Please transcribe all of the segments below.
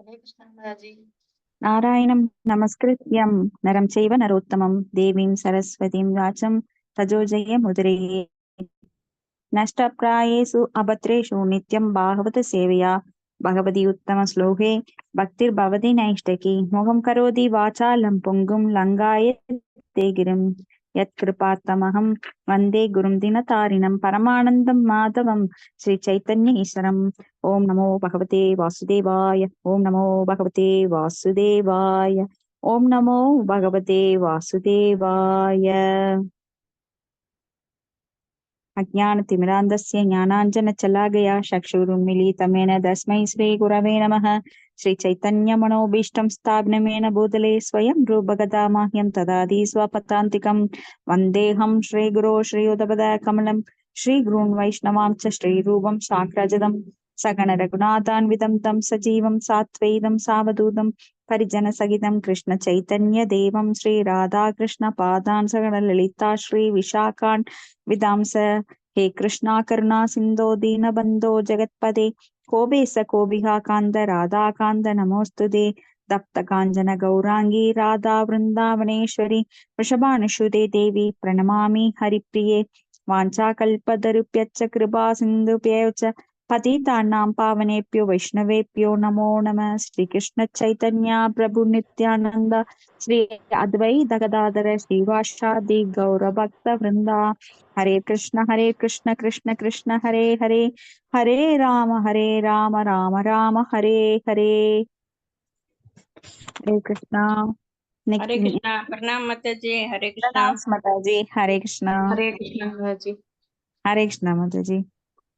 हरे कृष्णा महाराज जी। नारायणं नमस्कृत्यं नरं चैव नरोत्तमं देवीं सरस्वतीं वाचं तजो जयमुदीरये। नष्टप्रायेषु अभद्रेषु नित्यं भागवत सेवया भगवती उत्तमश्लोके भक्तिर्भवति नैष्टिकी। मोहं करोति वाचालं पुङ्गुं लङ्घयते गिरिं यत्कृपात्तमहं वन्दे गुरुं दिनतारिणं परमानन्दं माधवं श्रीचैतन्येश्वरम्। ओम नमो भगवते वासुदेवाय। ओम नमो भगवते वासुदेवाय। ओम नमो भगवते वासुदेवाय। अज्ञानतिमिरान्धस्य ज्ञानाञ्जनशलाकया चक्षुरुन्मीलितं तस्मै श्रीगुरवे नमः। श्रीचैतन्यमनोभीष्टं स्थापनमेन भूतले स्वयं रूपगता मह्यं ददाति स्वपदान्तिकं। वन्देऽहं श्रीगुरो श्रीयुतपदकमलं श्रीगुरून् वैष्णवां च श्रीरूपं साग्रजतं सगणरघुनाथान्वितं तं सजीवं सात्वैतं सावधूतं परिजनसहितं कृष्णचैतन्यदेवं श्रीराधाकृष्णपादान् सगणललिता श्रीविशाखान् विदांस। हे कृष्णा करुणा सिन्धो दीनबन्धो जगत्पते कोपेश कोपिहा कान्त राधा कान्त नमोऽस्तुते। तप्त काञ्चन गौराङ्गी राधा वृन्दावनेश्वरी वृषभानुसुते देवी प्रणमामि हरिप्रिये। वाञ्छाकल्पतरुभ्यश्च कृपा सिन्धुभ्यश्च च पतितानां पावनेभ्यो वैष्णवेभ्यो नमो नमः। श्रीकृष्ण चैतन्य प्रभु नित्यानन्द श्री अद्वैत गदाधर श्रीवासादि गौरभक्त वृंदा। हरे कृष्ण कृष्ण कृष्ण हरे हरे हरे राम राम राम हरे हरे। हरे कृष्णा। हरे कृष्णा। प्रणाम माता जी। हरे कृष्णा। प्रणाम माता जी। हरे कृष्णा। हरे कृष्णा महाराज जी। हरे कृष्णा माता जी.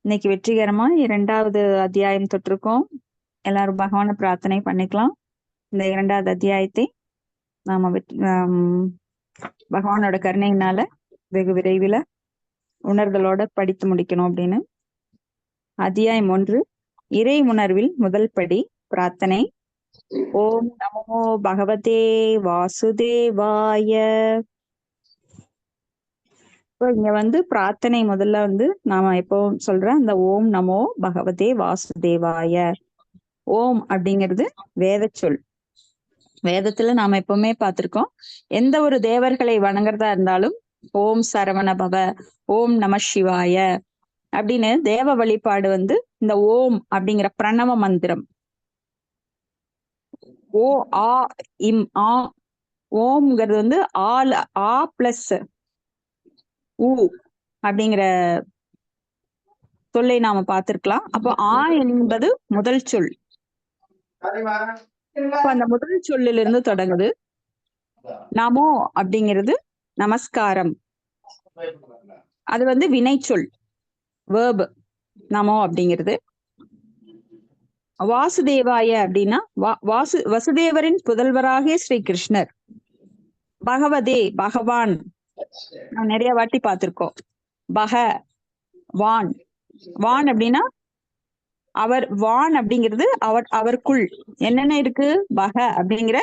இன்னைக்கு வெற்றிகரமா 2வது அத்தியாயம் தொட்டிருக்கோம். எல்லாரும் பகவானை பிரார்த்தனை பண்ணிக்கலாம். இந்த 2வது அத்தியாயத்தை நாம பகவானோட கருணையினால வெகு விரைவில் உணர்தலோட படித்து முடிக்கணும் அப்படின்னு. அத்தியாயம் 1 இறை உணர்வில் முதல் படி பிரார்த்தனை. ஓம் நமோ பகவதே வாசுதேவாய. இங்க பிரார்த்தனை முதல்ல நாம எப்போ சொல்ற அந்த ஓம் நமோ பகவதே வாசுதேவாய. ஓம் அப்படிங்கிறது வேத சொல். வேதத்துல நாம எப்பவுமே பார்த்திருக்கோம், எந்த ஒரு தேவர்களை வணங்குறதா இருந்தாலும் ஓம் சரவண பவ, ஓம் நம சிவாய அப்படின்னு தேவ வழிபாடு இந்த ஓம் அப்படிங்கிற பிரணவ மந்திரம். ஓ ஆ இம் ஆ ஓம்ங்கிறது ஆல் ஆ பிளஸ் ஊ அப்படிங்கிற சொல்லை நாம பார்த்திருக்கலாம். அப்போ ஆ என்பது முதல் சொல். அந்த முதல் சொல்லிலிருந்து தொடங்குது. நமோ அப்படிங்கிறது நமஸ்காரம். அது வினை சொல், வேர்ப். நமோ அப்படிங்கிறது. வாசுதேவாய அப்படின்னா வசுதேவரின் புதல்வராகிய ஸ்ரீ கிருஷ்ணர். பகவதே பகவான், நான் நிறைய வாட்டி பார்த்திருக்கோம். பக வான், வான் அப்படின்னா அவர். வான் அப்படிங்கிறது அவருக்குள் என்னென்ன இருக்கு? பக அப்படிங்கிற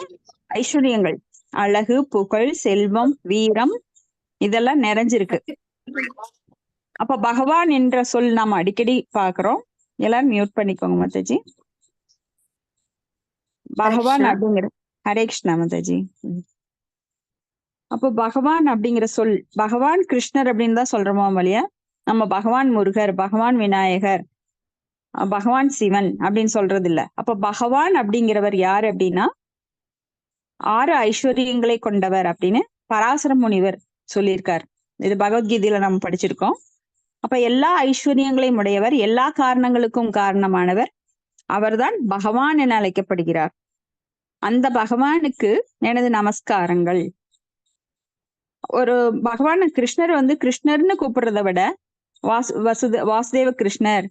ஐஸ்வர்யங்கள், அழகு, புகழ், செல்வம், வீரம் இதெல்லாம் நிறைஞ்சிருக்கு. அப்ப பகவான் என்ற சொல் நாம அடிக்கடி பாக்குறோம். எல்லாரும் மியூட் பண்ணிக்கோங்க மாதாஜி. பகவான் அப்படிங்கிற ஹரே கிருஷ்ணா மாதாஜி. அப்போ பகவான் அப்படிங்கிற சொல், பகவான் கிருஷ்ணர் அப்படின்னு தான் சொல்றோமோ இல்லையா? நம்ம பகவான் முருகர், பகவான் விநாயகர், பகவான் சிவன் அப்படின்னு சொல்றது இல்ல. அப்ப பகவான் அப்படிங்கிறவர் யாரு அப்படின்னா 6 ஐஸ்வர்யங்களை கொண்டவர் அப்படின்னு பராசர முனிவர் சொல்லியிருக்கார். இது பகவத்கீதையில நம்ம படிச்சிருக்கோம். அப்ப எல்லா ஐஸ்வர்யங்களையும் உடையவர், எல்லா காரணங்களுக்கும் காரணமானவர், அவர்தான் பகவான் என அழைக்கப்படுகிறார். அந்த பகவானுக்கு எனது நமஸ்காரங்கள். ஒரு பகவான் கிருஷ்ணர் கிருஷ்ணர்னு கூப்பிடுறத விட வாசுதேவ கிருஷ்ணர்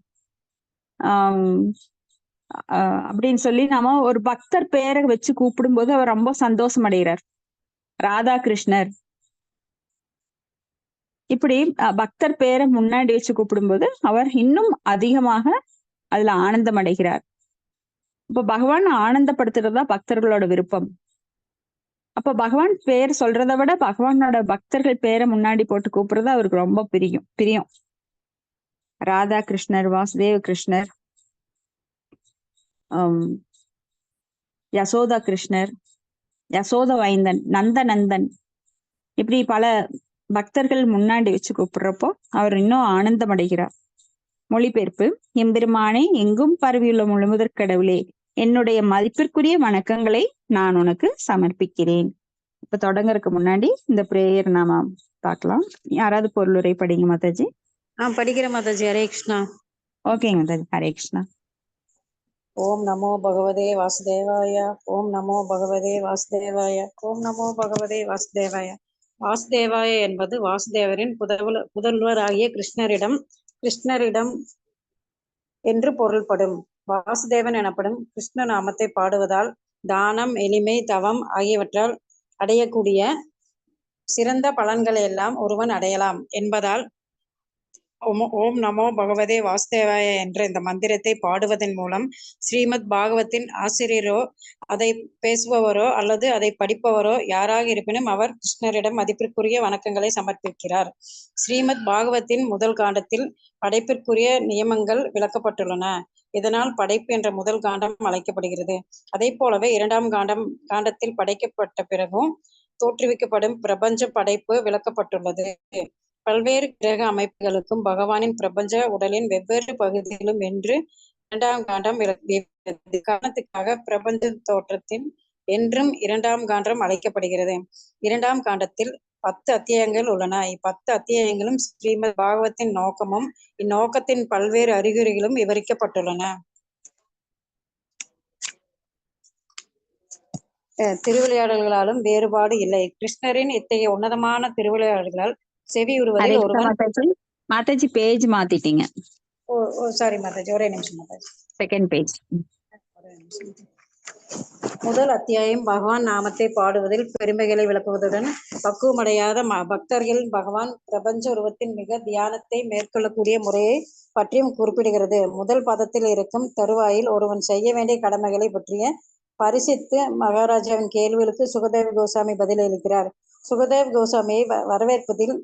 அப்படின்னு சொல்லி நாம ஒரு பக்தர் பேரை வச்சு கூப்பிடும்போது அவர் ரொம்ப சந்தோஷம் அடைகிறார். ராதா கிருஷ்ணர் இப்படி பக்தர் பேரை முன்னாடி வச்சு கூப்பிடும்போது அவர் இன்னும் அதிகமாக அதுல ஆனந்தம் அடைகிறார். இப்ப பகவான் ஆனந்தப்படுத்துறதா பக்தர்களோட விருப்பம். அப்ப பகவான் பேர் சொல்றதை விட பகவானோட பக்தர்கள் பேரை முன்னாடி போட்டு கூப்பிடுறது அவருக்கு ரொம்ப பிரியம். ராதா கிருஷ்ணர், வாசுதேவ கிருஷ்ணர், யசோதா கிருஷ்ணர், யசோத வைந்தன், நந்தநந்தன், இப்படி பல பக்தர்கள் முன்னாடி வச்சு கூப்பிடுறப்போ அவர் இன்னும் ஆனந்தம் அடைகிறார். மொழிபெயர்ப்பு. எம்பெருமானே, எங்கும் பரவியுள்ள முழுமுதற் கடவுளே, என்னுடைய மதிப்பிற்குரிய வணக்கங்களை நான் உனக்கு சமர்ப்பிக்கிறேன். இப்ப தொடங்கறதுக்கு முன்னாடி இந்த பிரேயர் நாம பார்க்கலாம். யாராவது பொருளுரை படிங்க மாதாஜி. படிக்கிற மாதாஜி. ஹரே கிருஷ்ணா. ஓகேங்க மாதாஜி. ஹரே கிருஷ்ணா. ஓம் நமோ பகவதே வாசுதேவாய. ஓம் நமோ பகவதே வாசுதேவாய. ஓம் நமோ பகவதே வாசுதேவாய. வாசுதேவாய என்பது வாசுதேவரின் புதல்வராகிய கிருஷ்ணரிடம் என்று பொருள்படும். வாசுதேவன் எனப்படும் கிருஷ்ண நாமத்தை பாடுவதால் தானம், எளிமை, தவம் ஆகியவற்றால் அடையக்கூடிய சிறந்த பலன்களை எல்லாம் ஒருவன் அடையலாம் என்பதால் ஓம் நமோ பகவதே வாசுதேவாய என்ற இந்த மந்திரத்தை பாடுவதன் மூலம் ஸ்ரீமத் பாகவத்தின் ஆசிரியரோ, அதை பேசுபவரோ அல்லது அதை படிப்பவரோ யாராக இருப்பினும் அவர் கிருஷ்ணரிடம் மதிப்பிற்குரிய வணக்கங்களை சமர்ப்பிக்கிறார். ஸ்ரீமத் பாகவத்தின் முதல் காண்டத்தில் படைப்பிற்குரிய நியமங்கள் விளக்கப்பட்டுள்ளன. இதனால் படைப்பு என்ற முதல் காண்டம் அழைக்கப்படுகிறது. அதே போலவே இரண்டாம் காண்டத்தில் படைக்கப்பட்ட பிறகும் தோற்றுவிக்கப்படும் பிரபஞ்ச படைப்பு விளக்கப்பட்டுள்ளது. பல்வேறு கிரக அமைப்புகளுக்கும் பகவானின் பிரபஞ்ச உடலின் வெவ்வேறு பகுதிகளும் என்று இரண்டாம் காண்டம் விளக்குகிறது. காரணத்துக்காக பிரபஞ்ச தோற்றத்தின் என்றும் இரண்டாம் காண்டம் அழைக்கப்படுகிறது. இரண்டாம் காண்டத்தில் 10 அத்தியாயங்கள் உள்ளன. 10 அத்தியாயங்களும் ஸ்ரீமத் பாகவத்தின் நோக்கமும் இந்நோக்கத்தின் பல்வேறு அறிகுறிகளும் விவரிக்கப்பட்டுள்ளன. திருவிளையாடல்களாலும் வேறுபாடு இல்லை. கிருஷ்ணரின் இத்தகைய உன்னதமான திருவிளையாடல்களால் செவி உறுவதில் ஒருவன். மாதாஜி பேஜ் மாத்திட்டீங்க. சாரி மாதாஜி, ஒரே நிமிஷம் மாதாஜி. Second page. முதல் அத்தியாயம் பகவான் நாமத்தை பாடுவதில் பெருமைகளை விளக்குவதுடன் பக்குவமடையாத பக்தர்கள் பகவான் பிரபஞ்ச உருவத்தின் மிக தியானத்தை மேற்கொள்ளக்கூடிய முறையை பற்றியும் குறிப்பிடுகிறது. முதல் பதத்தில் இருக்கும் தருவாயில் ஒருவன் செய்ய வேண்டிய கடமைகளை பற்றிய பரிசித்து மகாராஜாவின் கேள்விகளுக்கு சுகதேவ கோசாமி பதிலளிக்கிறார். சுகதேவ் கோசாமியை வரவேற்பதில்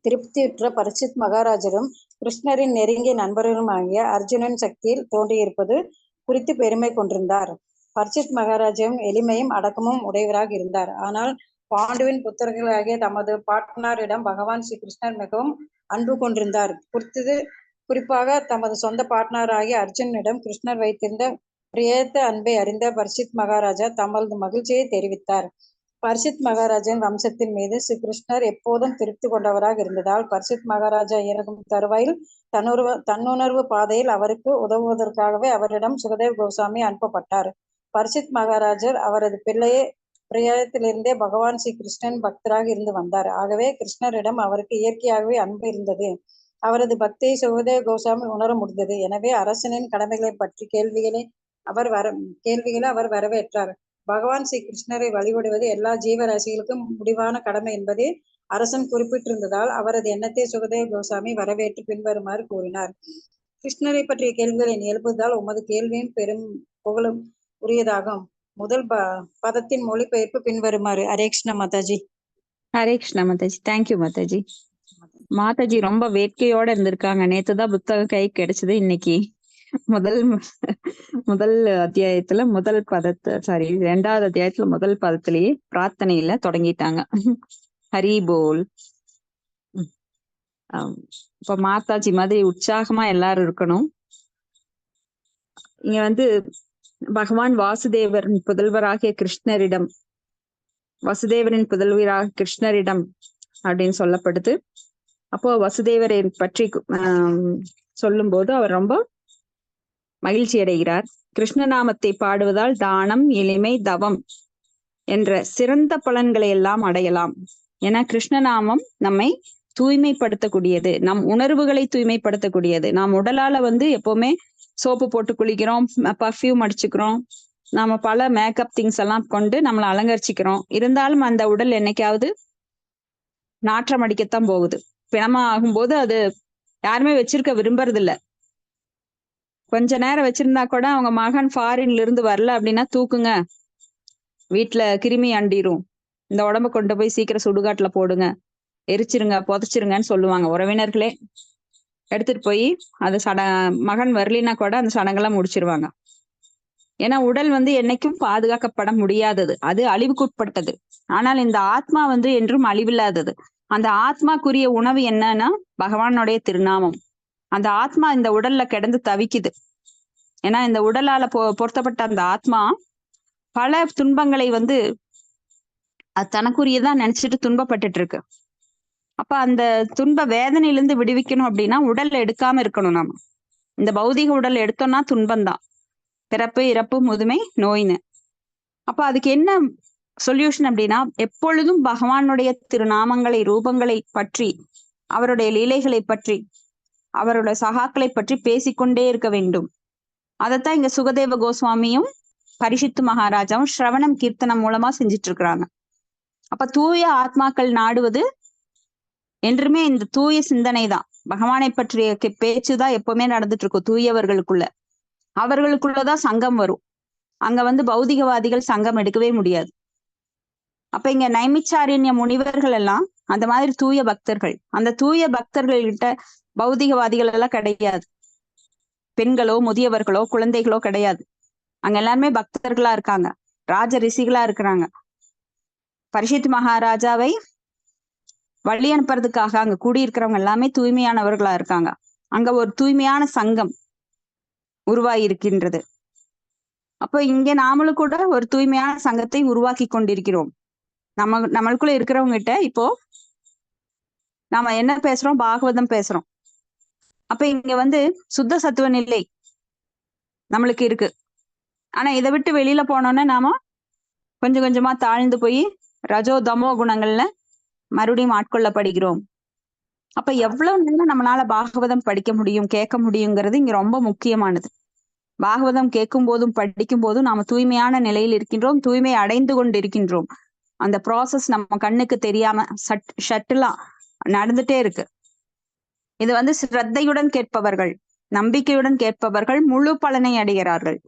திருப்தியுற்ற பரிசித் மகாராஜரும் கிருஷ்ணரின் நெருங்கிய நண்பர்களும் ஆகிய அர்ஜுனன் சக்தியில் தோன்றியிருப்பது குறித்து பெருமை கொண்டிருந்தார். பரிசித் மகாராஜாவும் எளிமையும் அடக்கமும் உடையவராக இருந்தார். ஆனால் பாண்டுவின் புத்தர்களாகிய தமது பாட்னாரிடம் பகவான் ஸ்ரீ கிருஷ்ணர் மிகவும் அன்பு கொண்டிருந்தார். குறிப்பாக தமது சொந்த பாட்னாராகிய அர்ஜுனனிடம் கிருஷ்ணர் வைத்திருந்த பிரியத்த அன்பை அறிந்த பரிசித் மகாராஜா தமது மகிழ்ச்சியை தெரிவித்தார். பரிசித் மகாராஜின் வம்சத்தின் மீது ஸ்ரீ கிருஷ்ணர் எப்போதும் திருப்தி கொண்டவராக இருந்ததால் பரிசித் மகாராஜா இறக்கும் தருவாயில் தன்னுணர்வு பாதையில் அவருக்கு உதவுவதற்காகவே அவரிடம் சுகதேவ் கோசாமி அனுப்பப்பட்டார். பரிசித் மகாராஜர் அவரது பிரியத்திலிருந்தே பகவான் ஸ்ரீ கிருஷ்ணன் பக்தராக இருந்து வந்தார். ஆகவே கிருஷ்ணரிடம் அவருக்கு இயற்கையாகவே அன்பு இருந்தது. அவரது பக்தியை சுகதேவ் கோசாமி உணர முடிந்தது. எனவே அரசனின் கடமைகளை பற்றி கேள்விகளை அவர் வரவேற்றார். பகவான் ஸ்ரீ கிருஷ்ணரை வழிபடுவது எல்லா ஜீவராசிகளுக்கும் முடிவான கடமை என்பதை அரசன் குறிப்பிட்டிருந்ததால் அவரது எண்ணத்தை சுகதேவ் கோசாமி வரவேற்று பின்வருமாறு கூறினார். கிருஷ்ணரை பற்றிய கேள்விகளை எழுப்புவதால் உமது கேள்வியும் பெரும் புகழும் உரியதாகும். முதல் பதத்தின் மொழிபெயர்ப்பு பின்வருமாறு. ஹரே கிருஷ்ணா மாதாஜி. ஹரே கிருஷ்ணா மாதாஜி. தேங்க்யூ மாதாஜி. மாதாஜி ரொம்ப வேட்கையோட இருந்திருக்காங்க. நேத்துதான் புத்தகம் கை கிடைச்சது. இன்னைக்கு முதல் அத்தியாயத்துல இரண்டாவது அத்தியாயத்துல முதல் பதத்திலேயே பிரார்த்தனையில தொடங்கிட்டாங்க. ஹரி போல். இப்ப மாதாஜி மாதிரி உற்சாகமா எல்லாரும் இருக்கணும். இங்க பகவான் வாசுதேவரின் புதல்வராகிய கிருஷ்ணரிடம், வசுதேவரின் புதல்வராக கிருஷ்ணரிடம் அப்படின்னு சொல்லப்படுது. அப்போ வசுதேவரை பற்றி சொல்லும் போது அவர் ரொம்ப மகிழ்ச்சி அடைகிறார். கிருஷ்ணநாமத்தை பாடுவதால் தானம், எளிமை, தவம் என்ற சிறந்த பலன்களை எல்லாம் அடையலாம். ஏன்னா கிருஷ்ணநாமம் நம்மை தூய்மைப்படுத்தக்கூடியது, நம் உணர்வுகளை தூய்மைப்படுத்தக்கூடியது. நாம் உடலால எப்பவுமே சோப்பு போட்டு குளிக்கிறோம், பர்ஃப்யூம் அடிச்சுக்கிறோம், நாம பல மேக்கப் திங்ஸ் எல்லாம் கொண்டு நம்மளை அலங்கரிச்சுக்கிறோம். இருந்தாலும் அந்த உடல் என்னைக்காவது நாற்றம் அடிக்கத்தான் போகுது. பிணமா ஆகும்போது அது யாருமே வச்சிருக்க விரும்புறது இல்ல. கொஞ்ச நேரம் வச்சிருந்தா கூட அவங்க மகன் ஃபாரின்ல இருந்து வரல அப்படின்னா தூக்குங்க, வீட்டுல கிருமி அண்டிரும், இந்த உடம்ப கொண்டு போய் சீக்கிரம் சுடுகாட்டுல போடுங்க, எரிச்சிருங்க, புதைச்சிருங்கன்னு சொல்லுவாங்க. உறவினர்களே எடுத்துட்டு போய் அது மகன் வரலினா கூட அந்த சடங்கெல்லாம் முடிச்சிருவாங்க. ஏன்னா உடல் என்னைக்கும் பாதுகாக்கப்பட முடியாதது, அது அழிவுக்குட்பட்டது. ஆனால் இந்த ஆத்மா என்றும் அழிவில்லாதது. அந்த ஆத்மாக்குரிய உணவு என்னன்னா பகவானுடைய திருநாமம். அந்த ஆத்மா இந்த உடல்ல கிடந்து தவிக்குது. ஏன்னா இந்த உடலால பொருத்தப்பட்ட அந்த ஆத்மா பல துன்பங்களை அது தனக்குரியதான் நினைச்சிட்டு துன்பப்பட்டுட்டு இருக்கு. அப்ப அந்த துன்ப வேதனையிலிருந்து விடுவிக்கணும் அப்படின்னா உடல்ல எடுக்காம இருக்கணும். நாம இந்த பௌதிக உடல் எடுத்தோம்னா துன்பம்தான், பிறப்பு இறப்பு முதுமை நோயின்னு. அப்ப அதுக்கு என்ன சொல்யூஷன் அப்படின்னா, எப்பொழுதும் பகவானுடைய திருநாமங்களை ரூபங்களை பற்றி, அவருடைய லீலைகளை பற்றி, அவருடைய சகாக்களை பற்றி பேசிக்கொண்டே இருக்க வேண்டும். அதைத்தான் இங்க சுகதேவ கோஸ்வாமியும் பரிஷித்து மகாராஜாவும் ஸ்ரவணம் கீர்த்தனம் மூலமா செஞ்சிட்டு இருக்கிறாங்க. அப்ப தூய ஆத்மாக்கள் நாடுவது என்றுமே இந்த தூய சிந்தனை தான். பகவானை பற்றிய பேச்சுதான் எப்பவுமே நடந்துட்டு இருக்கும் தூயவர்களுக்குள்ள. அவர்களுக்குள்ளதான் சங்கம் வரும். அங்க பௌதிகவாதிகள் சங்கம் எடுக்கவே முடியாது. அப்ப இங்க நைமிச்சாரண்ய முனிவர்கள் எல்லாம் அந்த மாதிரி தூய பக்தர்கள். அந்த தூய பக்தர்கள் கிட்ட பௌதிகவாதிகள் எல்லாம் கிடையாது. பெண்களோ முதியவர்களோ குழந்தைகளோ கிடையாது. அங்க எல்லாருமே பக்தர்களா இருக்காங்க, ராஜ ரிஷிகளா இருக்கிறாங்க. பரிஷித் மகாராஜாவை வழி அனுப்புறதுக்காக அங்க கூடியிருக்கிறவங்க எல்லாமே தூய்மையானவர்களா இருக்காங்க. அங்க ஒரு தூய்மையான சங்கம் உருவாயிருக்கின்றது. அப்போ இங்க நாமளும் கூட ஒரு தூய்மையான சங்கத்தை உருவாக்கி கொண்டிருக்கிறோம். நம்மளுக்குள்ள இருக்கிறவங்க கிட்ட இப்போ நாம என்ன பேசுறோம்? பாகவதம் பேசுறோம். அப்ப இங்க சுத்த சத்துவ நிலை நம்மளுக்கு இருக்கு. ஆனா இதை விட்டு வெளியில போனோம்னா நாம கொஞ்சம் கொஞ்சமா தாழ்ந்து போய் ரஜோ தமோ குணங்கள்ல மறுபடியும் ஆட்கொள்ளப்படுகிறோம். அப்ப எவ்வளவு நேரம் நம்மளால பாகவதம் படிக்க முடியும், கேட்க முடியுங்கிறது இங்க ரொம்ப முக்கியமானது. பாகவதம் கேட்கும் போதும் படிக்கும் போதும் நாம தூய்மையான நிலையில் இருக்கின்றோம், தூய்மை அடைந்து கொண்டு இருக்கின்றோம். அந்த ப்ராசஸ் நம்ம கண்ணுக்கு தெரியாம ஷட்டிலா நடந்துட்டே இருக்கு. இது ஸ்ரத்தையுடன் கேட்பவர்கள், நம்பிக்கையுடன் கேட்பவர்கள் முழு பலனை அடைகிறார்கள்.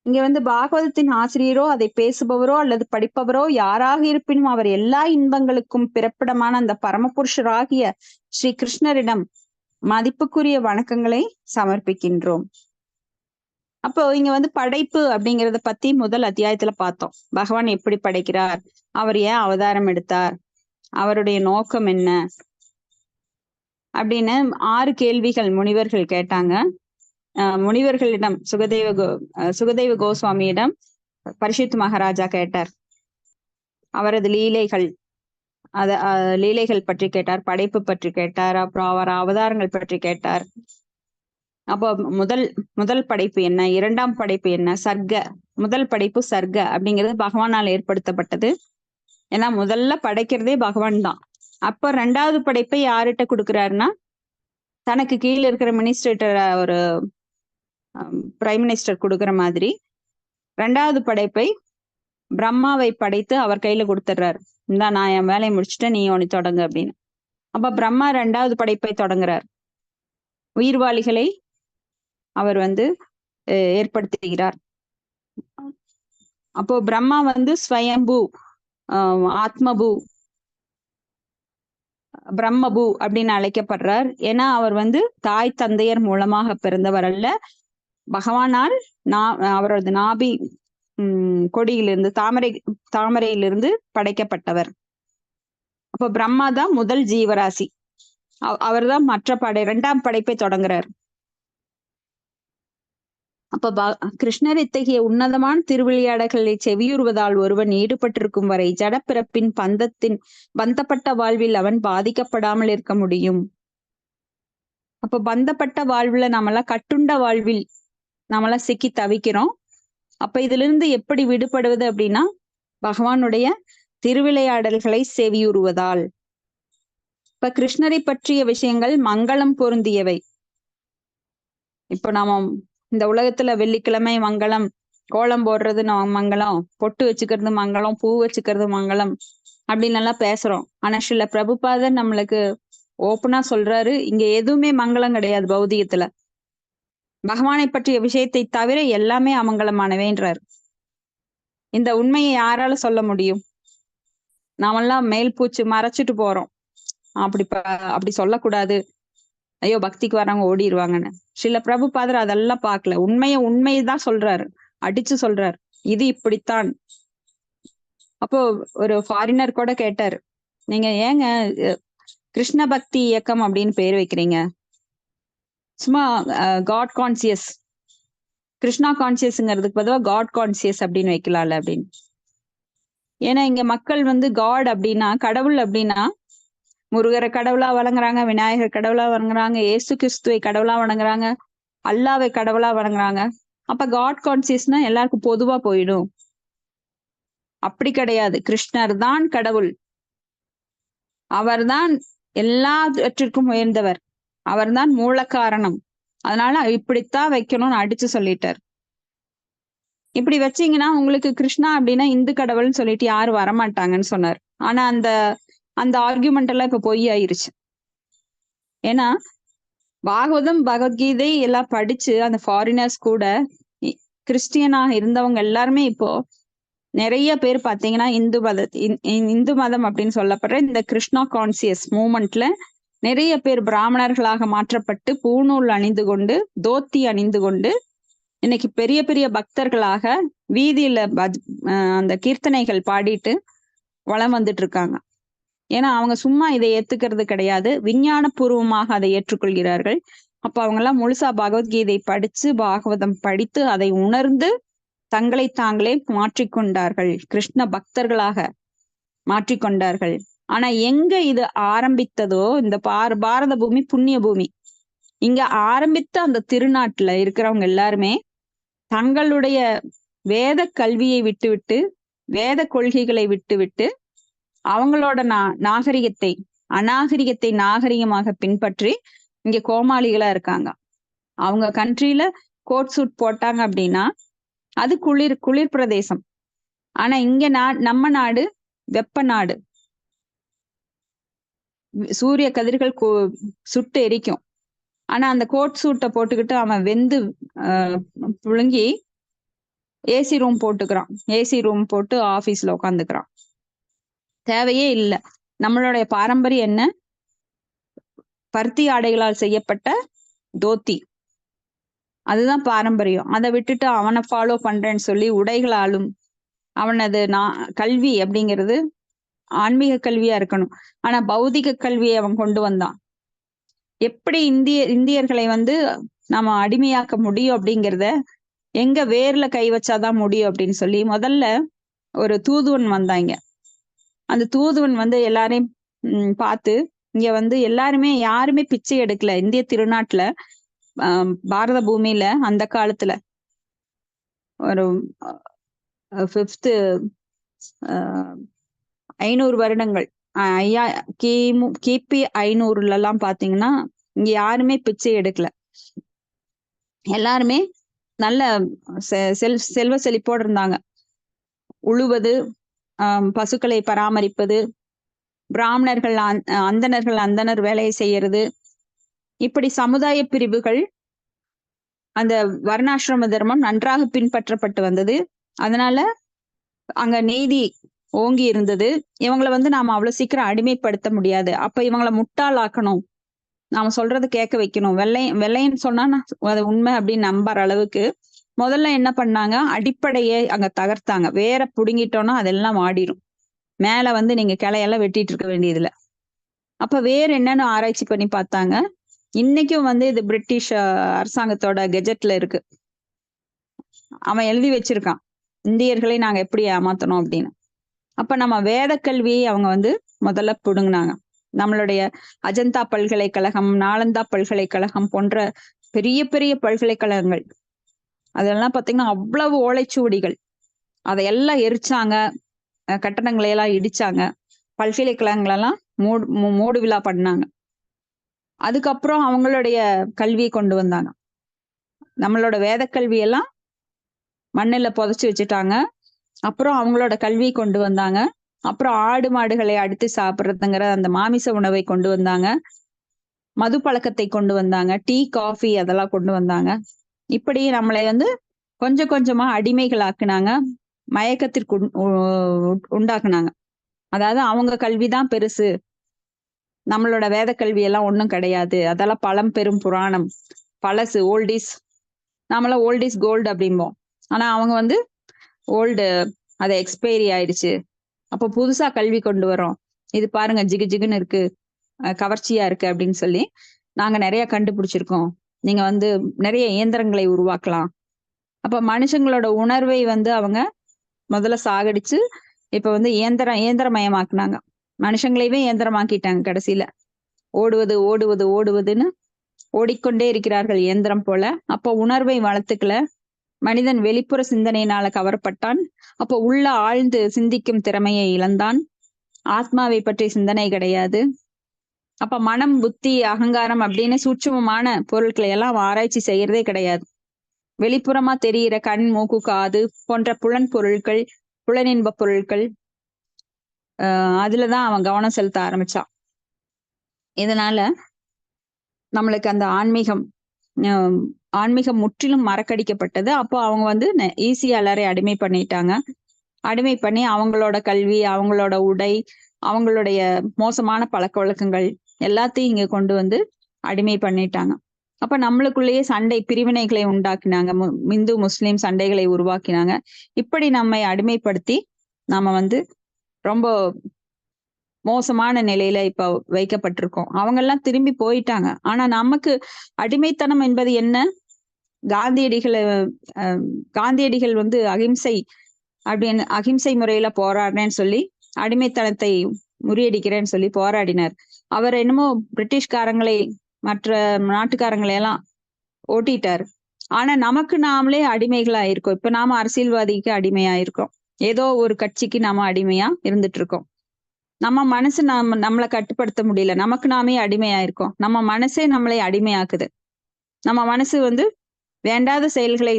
இங்க பாகவதத்தின் ஆசிரியரோ அதை பேசுபவரோ அல்லது படிப்பவரோ யாராக இருப்பினும் அவர் எல்லா இன்பங்களுக்கும் பிறப்பிடமான அந்த பரமபுருஷராகிய ஸ்ரீ கிருஷ்ணரிடம் மதிப்புக்குரிய வணக்கங்களை சமர்ப்பிக்கின்றோம். அப்போ இங்க படைப்பு அப்படிங்கறத பத்தி முதல் அத்தியாயத்துல பார்த்தோம். பகவான் எப்படி படைக்கிறார், அவர் ஏன் அவதாரம் எடுத்தார், அவருடைய நோக்கம் என்ன அப்படின்னு 6 கேள்விகள் முனிவர்கள் கேட்டாங்க. முனிவர்களிடம் சுகதேவ கோஸ்வாமியிடம் பரிஷித் மகாராஜா கேட்டார். அவரது லீலைகள் லீலைகள் பற்றி கேட்டார், படைப்பு பற்றி கேட்டார், அப்புறம் அவர் அவதாரங்கள் பற்றி கேட்டார். அப்போ முதல் படைப்பு என்ன, இரண்டாம் படைப்பு என்ன, சர்க்க. முதல் படைப்பு சர்க்க அப்படிங்கிறது பகவானால் ஏற்படுத்தப்பட்டது. ஏன்னா முதல்ல படைக்கிறதே பகவான் தான். அப்ப 2வது படைப்பை யார்கிட்ட கொடுக்குறாருன்னா, தனக்கு கீழே இருக்கிற மினிஸ்ட்ரேட்டர், ஒரு பிரைம் மினிஸ்டர் கொடுக்குற மாதிரி 2வது படைப்பை பிரம்மாவை படைத்து அவர் கையில கொடுத்துடுறாரு. இந்தா நான் என் வேலையை முடிச்சுட்டேன், நீ ஒன்னு தொடங்கு அப்படின்னு. அப்ப பிரம்மா 2வது படைப்பை தொடங்குறார். உயிர்வாளிகளை அவர் ஏற்படுத்துகிறார். அப்போ பிரம்மா ஸ்வயம்பு, ஆத்மபு, பிரம்மபு அப்படின்னு அழைக்கப்படுறார். ஏன்னா அவர் தாய் தந்தையர் மூலமாக பிறந்தவர் அல்ல, பகவானால் அவரது நாபி கொடியிலிருந்து தாமரையிலிருந்து படைக்கப்பட்டவர். அப்ப பிரம்மா தான் முதல் ஜீவராசி. அவர் தான் மற்ற 2ஆம் படைப்பை தொடங்குறார். அப்ப கிருஷ்ணர் இத்தகைய உன்னதமான திருவிளையாடல்களை செவியுறுவதால் ஒருவன் ஈடுபட்டிருக்கும் வரை ஜடப்பிறப்பின் பந்தப்பட்ட வாழ்வில் அவன் பாதிக்கப்படாமல் இருக்க முடியும். அப்ப பந்தப்பட்ட வாழ்வுல நம்மளாம் கட்டுண்ட வாழ்வில் நம்மளாம் சிக்கி தவிக்கிறோம். அப்ப இதுல இருந்து எப்படி விடுபடுவது அப்படின்னா, பகவானுடைய திருவிளையாடல்களை செவியுறுவதால். இப்ப கிருஷ்ணரை பற்றிய விஷயங்கள் மங்களம் பொருந்தியவை. இப்ப நாம இந்த உலகத்துல வெள்ளிக்கிழமை மங்களம், கோலம் போடுறது மங்களம், பொட்டு வச்சுக்கிறது மங்களம், பூ வச்சுக்கிறது மங்களம் அப்படின்னு எல்லாம் பேசுறோம். ஆனா ஸ்ரீல பிரபுபாதர் நம்மளுக்கு ஓப்பனா சொல்றாரு, இங்க எதுவுமே மங்களம் கிடையாது பௌதிகத்துல. பகவானை பற்றிய விஷயத்தை தவிர எல்லாமே அமங்கலமானவேன்றார். இந்த உண்மையை யாரால சொல்ல முடியும்? நாமெல்லாம் மேல் பூச்சு மறைச்சிட்டு போறோம். அப்படி சொல்லக்கூடாது, ஐயோ பக்திக்கு வர்றவங்க ஓடிடுவாங்கன்னு. ஸ்ரீல பிரபுபாதர் அதெல்லாம் பார்க்கல. உண்மையதான் சொல்றாரு, அடிச்சு சொல்றாரு, இது இப்படித்தான். அப்போ ஒரு ஃபாரினர் கூட கேட்டாரு, நீங்க ஏங்க கிருஷ்ண பக்தி இயக்கம் அப்படின்னு பேர் வைக்கிறீங்க, சும்மா காட் கான்சியஸ், கிருஷ்ணா கான்சியஸ்ங்கிறதுக்கு பதிலா காட் கான்சியஸ் அப்படின்னு வைக்கலாம்ல அப்படின்னு. ஏன்னா இங்க மக்கள் வந்து காட் அப்படின்னா, கடவுள் அப்படின்னா முருகரை கடவுளா வணங்குறாங்க, விநாயகர் கடவுளா வணங்குறாங்க, ஏசு கிறிஸ்துவை கடவுளா வணங்குறாங்க, அல்லாவை கடவுளா வணங்குறாங்க. அப்ப காட் கான்சியஸ்னா எல்லாருக்கும் பொதுவா போயிடும். அப்படி கிடையாது. கிருஷ்ணர் தான் கடவுள், அவர்தான் எல்லாவற்றிற்கும் உயர்ந்தவர், அவர்தான் மூல காரணம். அதனால இப்படித்தான் வைக்கணும்னு அடிச்சு சொல்லிட்டார். இப்படி வச்சீங்கன்னா உங்களுக்கு கிருஷ்ணா அப்படின்னா இந்து கடவுள்னு சொல்லிட்டு யாரும் வரமாட்டாங்கன்னு சொன்னார். ஆனா அந்த அந்த ஆர்கியூமெண்ட் எல்லாம் இப்ப பொய் ஆயிருச்சு. ஏன்னா பாகவதம் பகவத்கீதை எல்லாம் படிச்சு அந்த ஃபாரினர்ஸ் கூட கிறிஸ்டியனாக இருந்தவங்க எல்லாருமே இப்போ நிறைய பேர் பாத்தீங்கன்னா இந்து மதம் அப்படின்னு சொல்லப்படுற இந்த கிருஷ்ணா கான்சியஸ் மூமெண்ட்ல நிறைய பேர் பிராமணர்களாக மாற்றப்பட்டு பூநூல் அணிந்து கொண்டு தோத்தி அணிந்து கொண்டு இன்னைக்கு பெரிய பெரிய பக்தர்களாக வீதியில அந்த கீர்த்தனைகள் பாடிட்டு வலம் வந்துட்டு இருக்காங்க. ஏன்னா அவங்க சும்மா இதை ஏத்துக்கிறது கிடையாது, விஞ்ஞான பூர்வமாக அதை ஏற்றுக்கொள்கிறார்கள். அப்ப அவங்க எல்லாம் முழுசா பகவத்கீதை படிச்சு பாகவதம் படித்து அதை உணர்ந்து தங்களை தாங்களே மாற்றிக்கொண்டார்கள், கிருஷ்ண பக்தர்களாக மாற்றிக்கொண்டார்கள். ஆனா எங்க இது ஆரம்பித்ததோ, இந்த பாரத பூமி புண்ணிய பூமி, இங்க ஆரம்பித்த அந்த திருநாட்டுல இருக்கிறவங்க எல்லாருமே தங்களுடைய வேத கல்வியை விட்டுவிட்டு, வேத கொள்கைகளை விட்டுவிட்டு அவங்களோட அநாகரிகத்தை நாகரிகமாக பின்பற்றி இங்க கோமாளிகளா இருக்காங்க. அவங்க கண்ட்ரில கோட் சூட் போட்டாங்க அப்படின்னா அது குளிர் பிரதேசம். ஆனா இங்க நம்ம நாடு வெப்ப நாடு, சூரிய கதிர்கள் சுட்டு எரிக்கும். ஆனா அந்த கோட் சூட்டை போட்டுக்கிட்டு அவன் வெந்து புழுங்கி ஏசி ரூம் போட்டுக்கிறான், ஏசி ரூம் போட்டு ஆபீஸ்ல உட்காந்துக்கிறான். தேவையே இல்லை. நம்மளுடைய பாரம்பரியம் என்ன? பருத்தி ஆடைகளால் செய்யப்பட்ட தோத்தி, அதுதான் பாரம்பரியம். அதை விட்டுட்டு அவனை ஃபாலோ பண்றேன்னு சொல்லி உடைகளாலும் அவனது கல்வி அப்படிங்கிறது ஆன்மீக கல்வியா இருக்கணும். ஆனா பௌதிக கல்வியை அவன் கொண்டு வந்தான். எப்படி இந்தியர்களை வந்து நம்ம அடிமையாக்க முடியும் அப்படிங்கிறத எங்க வேர்ல கை வச்சாதான் முடியும் அப்படின்னு சொல்லி முதல்ல ஒரு தூதுவன் வந்தாங்க. அந்த தூதுவன் வந்து எல்லாரையும் பார்த்து, இங்க வந்து யாருமே பிச்சை எடுக்கல இந்திய திருநாட்டுல, பாரத பூமியில அந்த காலத்துல ஒரு 500 வருடங்கள் கிபி 500 எல்லாம் பாத்தீங்கன்னா இங்க யாருமே பிச்சை எடுக்கல. எல்லாருமே நல்ல செல்வ செழிப்போடு இருந்தாங்க. உழுவது, பசுக்களை பராமரிப்பது, பிராமணர்கள் அந்தனர் வேலையை செய்யறது, இப்படி சமுதாய பிரிவுகள், அந்த வர்ணாசிரம தர்மம் நன்றாக பின்பற்றப்பட்டு வந்தது. அதனால அங்க நீதி ஓங்கி இருந்தது. இவங்களை வந்து நாம அவ்வளவு சீக்கிரம் அடிமைப்படுத்த முடியாது. அப்ப இவங்களை முட்டாளாக்கணும், நாம சொல்றது கேட்க வைக்கணும். வெள்ளைன்னு சொன்னா அது உண்மை அப்படின்னு நம்புற அளவுக்கு முதல்ல என்ன பண்ணாங்க, அடிப்படையை அங்க தகர்த்தாங்க. வேற புடுங்கிட்டோம்னா அதெல்லாம் ஆடிடும். மேல வந்து நீங்க கிளையெல்லாம் வெட்டிட்டு இருக்க வேண்டியதுல. அப்ப வேற என்னன்னு ஆராய்ச்சி பண்ணி பார்த்தாங்க. இன்னைக்கும் வந்து இது பிரிட்டிஷ் அரசாங்கத்தோட கெஜெட்ல இருக்கு. அவன் எழுதி வச்சிருக்கான், இந்தியர்களை நாங்க எப்படி ஏமாத்தணும் அப்படின்னு. அப்ப நம்ம வேத கல்வியை அவங்க வந்து முதல்ல புடுங்கினாங்க. நம்மளுடைய அஜந்தா பல்கலைக்கழகம், நாலந்தா பல்கலைக்கழகம் போன்ற பெரிய பெரிய பல்கலைக்கழகங்கள், அதெல்லாம் பாத்தீங்கன்னா அவ்வளவு ஓலைச்சுவடிகள், அதையெல்லாம் எரிச்சாங்க, கட்டடங்களை எல்லாம் இடிச்சாங்க, பல்கலைக்கழகங்களெல்லாம் மூடு விழா பண்ணாங்க. அதுக்கப்புறம் அவங்களுடைய கல்வியை கொண்டு வந்தாங்க. நம்மளோட வேத கல்வியெல்லாம் மண்ணில புதைச்சு வச்சுட்டாங்க. அப்புறம் அவங்களோட கல்வியை கொண்டு வந்தாங்க. அப்புறம் ஆடு மாடுகளை அடித்து சாப்பிட்றதுங்கிற அந்த மாமிச உணவை கொண்டு வந்தாங்க. மது பழக்கத்தை கொண்டு வந்தாங்க. டீ, காஃபி அதெல்லாம் கொண்டு வந்தாங்க. இப்படி நம்மளை வந்து கொஞ்சம் கொஞ்சமா அடிமைகளாக்குனாங்க, மயக்கத்திற்கு உண்டாக்குனாங்க. அதாவது அவங்க கல்விதான் பெருசு, நம்மளோட வேத கல்வி எல்லாம் ஒண்ணும் கிடையாது, அதெல்லாம் பழம்பெரும் புராணம், பழசு, ஓல்டிஸ். நாமெல்லாம் ஓல்டிஸ் கோல்டு அப்படிம்போம். ஆனா அவங்க வந்து ஓல்டு, அது எக்ஸ்பைரி ஆயிடுச்சு, அப்போ புதுசா கல்வி கொண்டு வரோம், இது பாருங்க ஜிகு ஜிகுன்னு இருக்கு, கவர்ச்சியா இருக்கு அப்படின்னு சொல்லி நாங்க நிறைய கண்டுபிடிச்சிருக்கோம், நீங்க வந்து நிறைய இயந்திரங்களை உருவாக்கலாம். அப்ப மனுஷங்களோட உணர்வை வந்து அவங்க முதல்ல சாகடிச்சு இப்ப வந்து இயந்திரமயமாக்குனாங்க, மனுஷங்களையே இயந்திரமாக்கிட்டாங்க. கடைசியில ஓடுவது ஓடுவது ஓடுவதுன்னு ஓடிக்கொண்டே இருக்கிறார்கள் இயந்திரம் போல. அப்போ உணர்வை வளர்த்துக்கல, மனிதன் வெளிப்புற சிந்தனையினால கவரப்பட்டான். அப்போ உள்ள ஆழ்ந்து சிந்திக்கும் திறமையை இழந்தான், ஆத்மாவை பற்றி சிந்தனை கிடையாது. அப்ப மனம், புத்தி, அகங்காரம் அப்படின்னு சூட்சுமமான பொருட்களை எல்லாம் ஆராய்ச்சி செய்யறதே கிடையாது. வெளிப்புறமா தெரிகிற கண், மூக்கு, காது போன்ற புலன் பொருட்கள், புலனின்ப பொருட்கள், அதுலதான் அவன் கவனம் செலுத்த ஆரம்பிச்சான். இதனால நம்மளுக்கு அந்த ஆன்மீகம் முற்றிலும் மறக்கடிக்கப்பட்டது. அப்போ அவங்க வந்து ஈஸியா எல்லாரையும் அடிமை பண்ணிட்டாங்க. அடிமை பண்ணி அவங்களோட கல்வி, அவங்களோட உடை, அவங்களுடைய மோசமான பழக்க வழக்கங்கள் எல்லாத்தையும் இங்க கொண்டு வந்து அடிமை பண்ணிட்டாங்க. அப்ப நம்மளுக்குள்ளேயே சண்டை, பிரிவினைகளை உண்டாக்கினாங்க, இந்து முஸ்லிம் சண்டைகளை உருவாக்கினாங்க. இப்படி நம்மை அடிமைப்படுத்தி நாம வந்து ரொம்ப மோசமான நிலையில இப்ப வைக்கப்பட்டிருக்கோம். அவங்க எல்லாம் திரும்பி போயிட்டாங்க. ஆனா நமக்கு அடிமைத்தனம் என்பது என்ன? காந்தியடிகள் வந்து அகிம்சை முறையில போராடுறேன்னு சொல்லி அடிமைத்தனத்தை முறியடிக்கிறேன்னு சொல்லி போராடினார். அவர் என்னமோ பிரிட்டிஷ்காரங்களை, மற்ற நாட்டுக்காரங்களை எல்லாம் ஓட்டிட்டார். ஆனா நமக்கு நாமளே அடிமைகளா இருக்கோம். இப்ப நாம அரசியல்வாதிக்கு அடிமையா இருக்கோம், ஏதோ ஒரு கட்சிக்கு நாம அடிமையா இருந்துட்டு இருக்கோம். நம்ம மனசு நம்மளை கட்டுப்படுத்த முடியல, நமக்கு நாமே அடிமையா இருக்கோம். நம்ம மனசே நம்மளை அடிமையாக்குது. நம்ம மனசு வந்து வேண்டாத செயல்களை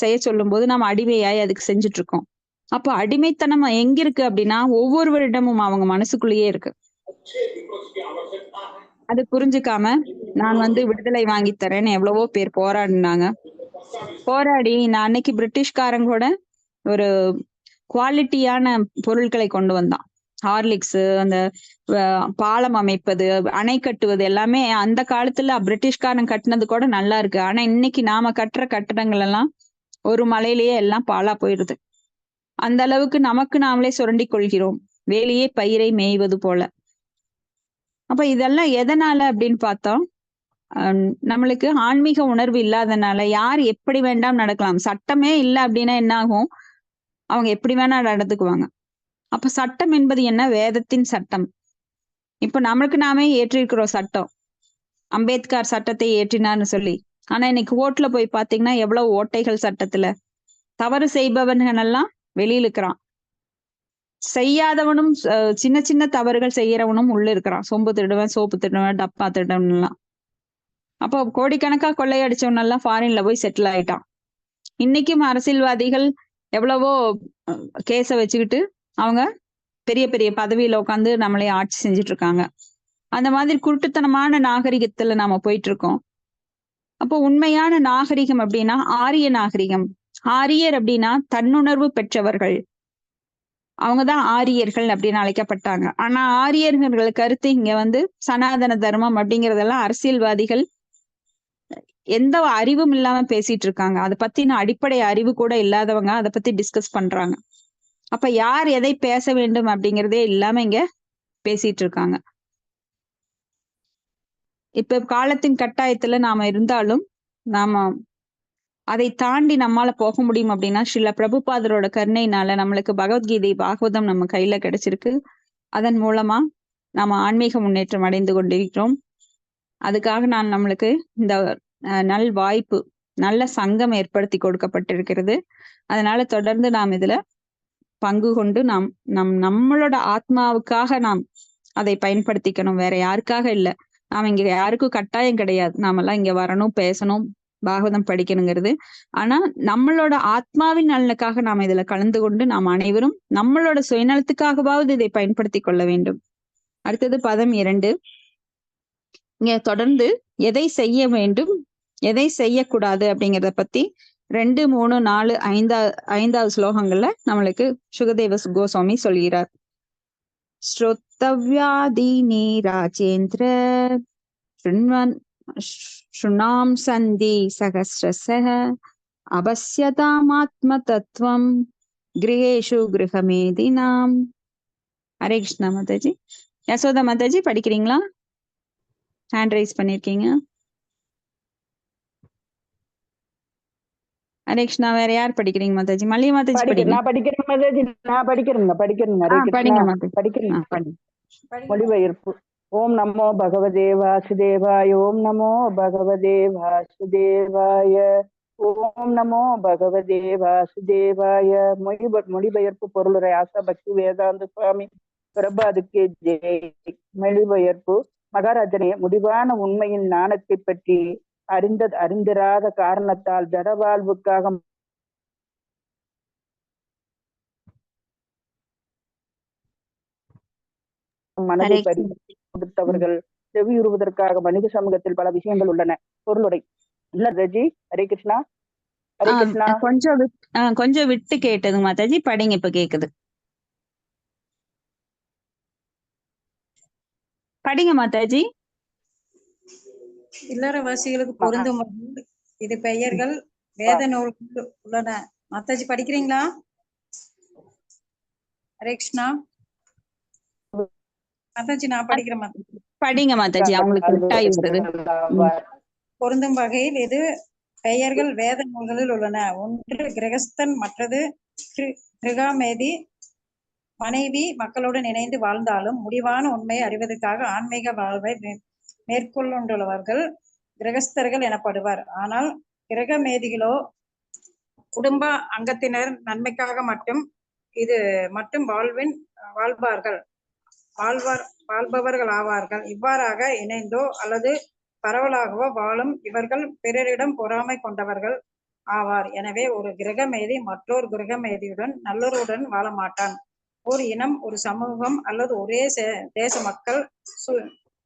செய்ய சொல்லும் போது நம்ம அடிமையாய் அதுக்கு செஞ்சுட்டு இருக்கோம். அப்போ அடிமைத்தனம் எங்க இருக்கு அப்படின்னா ஒவ்வொருவரிடமும் அவங்க மனசுக்குள்ளேயே இருக்கு. அது புரிஞ்சுக்காம நான் வந்து விடுதலை வாங்கி தரேன்னு எவ்வளவோ பேர் போராடினாங்க. போராடி நான் அன்னைக்கு பிரிட்டிஷ்காரங்களோட ஒரு குவாலிட்டியான பொருட்களை கொண்டு வந்தான். ஹார்லிக்ஸ், அந்த பாலம் அமைப்பது, அணை கட்டுவது எல்லாமே அந்த காலத்துல பிரிட்டிஷ்காரன் கட்டினது கூட நல்லா இருக்கு. ஆனா இன்னைக்கு நாம கட்டுற கட்டடங்கள் எல்லாம் ஒரு மலையிலேயே எல்லாம் பாலா போயிடுது. அந்த அளவுக்கு நமக்கு நாமளே சுரண்டி கொள்கிறோம், வேலையே பயிரை மேய்வது போல. அப்ப இதெல்லாம் எதனால அப்படின்னு பார்த்தோம், நம்மளுக்கு ஆன்மீக உணர்வு இல்லாதனால. யார் எப்படி வேண்டாம் நடக்கலாம், சட்டமே இல்லை அப்படின்னா என்ன ஆகும், அவங்க எப்படி வேணா நடந்துக்குவாங்க. அப்ப சட்டம் என்பது என்ன? வேதத்தின் சட்டம். இப்ப நம்மளுக்கு நாமே ஏற்றிருக்கிறோம் சட்டம், அம்பேத்கர் சட்டத்தை ஏற்றினார்னு சொல்லி. ஆனா இன்னைக்கு ஓட்டுல போய் பாத்தீங்கன்னா எவ்வளவு ஓட்டைகள் சட்டத்துல. தவறு செய்பவன்கள் எல்லாம் வெளியில இருக்கிறான், செய்யாதவனும் சின்ன சின்ன தவறுகள் செய்யறவனும் உள்ள இருக்கிறான். சொம்பு திருடுவன், சோப்பு திருடுவன், டப்பா திருடுவன் எல்லாம். அப்போ கோடிக்கணக்கா கொள்ளையடிச்சவன் எல்லாம் ஃபாரின்ல போய் செட்டில் ஆயிட்டான். இன்னைக்கும் அரசியல்வாதிகள் எவ்வளவோ கேஸ வச்சுக்கிட்டு அவங்க பெரிய பெரிய பதவியில உட்காந்து நம்மளே ஆட்சி செஞ்சுட்டு இருக்காங்க. அந்த மாதிரி குருட்டுத்தனமான நாகரிகத்துல நாம போயிட்டு இருக்கோம். அப்போ உண்மையான நாகரிகம் அப்படின்னா ஆரிய நாகரிகம். ஆரியர் அப்படின்னா தன்னுணர்வு பெற்றவர்கள், அவங்கதான் ஆரியர்கள் அப்படின்னு அழைக்கப்பட்டாங்க. ஆனா ஆரியர்கள் கருத்து இங்க வந்து சனாதன தர்மம் அப்படிங்கறதெல்லாம் அரசியல்வாதிகள் எந்த அறிவும் இல்லாம பேசிட்டு இருக்காங்க. அதை பத்தின அடிப்படை அறிவு கூட இல்லாதவங்க அதை பத்தி டிஸ்கஸ் பண்றாங்க. அப்ப யார் எதை பேச வேண்டும் அப்படிங்கிறதே இல்லாம இங்க பேசிட்டு இருக்காங்க. இப்ப காலத்தின் கட்டாயத்துல நாம இருந்தாலும் நாம அதை தாண்டி நம்மால போக முடியும் அப்படின்னா ஸ்ரீல பிரபுபாதரோட கருணையினால நம்மளுக்கு பகவத்கீதை, பாகவதம் நம்ம கையில கிடைச்சிருக்கு. அதன் மூலமா நாம ஆன்மீக முன்னேற்றம் அடைந்து கொண்டிருக்கிறோம். அதுக்காக நம்மளுக்கு இந்த நல் வாய்ப்பு, நல்ல சங்கம் ஏற்படுத்தி கொடுக்கப்பட்டிருக்கிறது. அதனால தொடர்ந்து நாம் இதுல பங்கு கொண்டு நம்மளோட ஆத்மாவுக்காக நாம் அதை பயன்படுத்திக்கணும், வேற யாருக்காக இல்லை. நாம இங்க யாருக்கும் கட்டாயம் கிடையாது நாமெல்லாம் இங்க வரணும், பேசணும், பாகவதம் படிக்கணுங்கிறது. ஆனா நம்மளோட ஆத்மாவின் நலனுக்காக நாம இதுல கலந்து கொண்டு நாம் அனைவரும் நம்மளோட சுயநலத்துக்காகவாவது இதை பயன்படுத்தி கொள்ள வேண்டும். அடுத்தது பதம் 2. இங்க தொடர்ந்து எதை செய்ய வேண்டும், எதை செய்யக்கூடாது அப்படிங்கிறத பத்தி 2, 3, 4, 5வது ஸ்லோகங்கள்ல நம்மளுக்கு சுகதேவ கோஸ்வாமி சொல்கிறார். ஸ்ரோத்தவ்யாதீனி ராஜேந்திர शृणां सन्धि सहस्रशः अवश्यतामात्मतत्त्वं गृहेषु गृहमेदिनाम्. ஹரே கிருஷ்ணா மாதாஜி. யசோதா மாதாஜி படிக்கிறீங்களா? ஹேண்ட் ரைஸ் பண்ணிருக்கீங்க. ஹரே கிருஷ்ணா. வேற யார் படிக்கிறீங்க மாதாஜி? மல்லிகா மாதாஜி படிங்க. நான் படிக்கிறேன் மாதாஜி. நான் படிக்கிறேங்க. ஹரே கிருஷ்ணா. படிங்க மாதாஜி. படிக்கிறேன். படிங்க. மொழிபெயர்ப்பு. ஓம் நமோ பகவதே வாசுதேவாய. ஓம் நமோ பகவதே வாசுதேவாய. ஓம் நமோ பகவதே வாசுதேவாய. மொழிபெயர்ப்பு பொருளுரை ஆசா பக்தி வேதாந்த சுவாமி பிரபாதுக்கு ஜெய். மொழிபெயர்ப்பு. மகாராஜனே, முடிவான உண்மையின் ஞானத்தை பற்றி அறிந்திராத காரணத்தால் ஜடவாழ்வுக்காக மனதை பறித்தவர்கள் செவியுறுவதற்காக மனித சமூகத்தில் பல விஷயங்கள் உள்ளன. பொருளுரை. இல்ல ரஜி. ஹரே கிருஷ்ணா. ஹரே கிருஷ்ணா. கொஞ்சம் விட்டு கேட்டது மாதாஜி. படிங்க, இப்ப கேக்குது. படிங்க மாதாஜி. இல்லறவாசிகளுக்கு பொருந்தும் இது பெயர்கள் வேத நூல்கள் உள்ளன. மாதாஜி படிக்கிறீங்களா? ஹரே கிருஷ்ணா. மாதாஜி நான் படிக்கிறேன் மாதாஜி. படிங்க மாதாஜி. அவங்களுக்கு பொருந்தும் வகையில் இது பெயர்கள் வேத நூல்களில் உள்ளன. ஒன்று கிரகஸ்தன், மற்றது கிருகாமேதி. மனைவி மக்களுடன் இணைந்து வாழ்ந்தாலும் முடிவான உண்மையை அறிவதற்காக ஆன்மீக வாழ்வை மேற்கொண்டுள்ளவர்கள் கிரகஸ்தர்கள் எனப்படுவர். ஆனால் கிரகமேதிகளோ குடும்ப அங்கத்தினர் நன்மைக்காக மட்டும் வாழ்பவர்கள் ஆவார்கள். இவ்வாறாக இணைந்தோ அல்லது பரவலாகவோ வாழும் இவர்கள் பிறரிடம் பொறாமை கொண்டவர்கள் ஆவார். எனவே ஒரு கிரகமேதி மற்றொரு கிரகமேதியுடன் நல்லோருடன் வாழ மாட்டான். ஒரு இனம், ஒரு சமூகம் அல்லது ஒரே தேச மக்கள்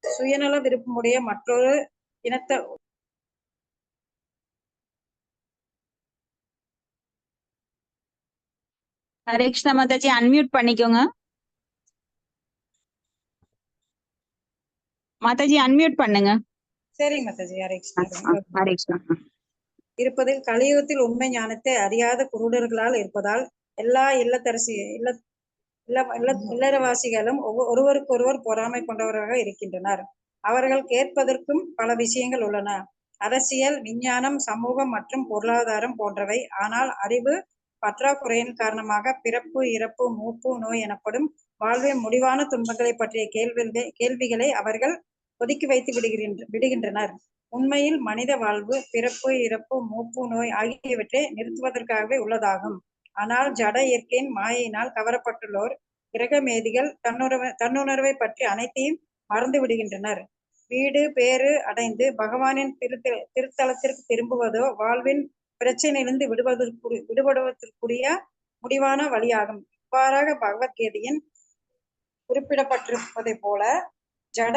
சுயநல விருப்பமுடைய மற்றொரு இனத்தை ஹரே கிருஷ்ணா மாதாஜி. அன்மியூட் பண்ணிக்கோங்க மாதாஜி. அன்மியூட் பண்ணுங்க. சரிங்க மாதாஜி. ஹரே கிருஷ்ணா. ஹரே கிருஷ்ணா. இருப்பதில் கலியுகத்தில் உண்மை ஞானத்தை அறியாத குருடர்களால் இருப்பதால் எல்லா இல்லறவாசிகளும் ஒருவருக்கொருவர் பொறாமை கொண்டவர்களாக இருக்கின்றனர். அவர்கள் கேட்பதற்கும் பல விஷயங்கள் உள்ளன. அரசியல், விஞ்ஞானம், சமூகம் மற்றும் பொருளாதாரம் போன்றவை. ஆனால் அறிவு பற்றாக்குறையின் காரணமாக பிறப்பு, இறப்பு, மூப்பு, நோய் எனப்படும் வாழ்வின் முடிவான துன்பங்களை பற்றிய கேள்விகளை அவர்கள் ஒதுக்கி வைத்து விடுகின்றனர். உண்மையில் மனித வாழ்வு பிறப்பு, இறப்பு, மூப்பு, நோய் ஆகியவற்றை நிறுத்துவதற்காகவே உள்ளதாகும். ஆனால் ஜட இயற்கையின் மாயினால் கவரப்பட்டுள்ளோர் கிரகமேதிகள் தன்னுணர்வை பற்றி அனைத்தையும் மறந்து விடுகின்றனர். வீடு பேறு அடைந்து பகவானின் திருத்தலத்திற்கு திரும்புவதோ வாழ்வின் பிரச்சனையிலிருந்து விடுபடுவதற்குரிய முடிவான வழியாகும். இவ்வாறாக பகவத்கீதையின் குறிப்பிடப்பட்டிருப்பதை போல ஜட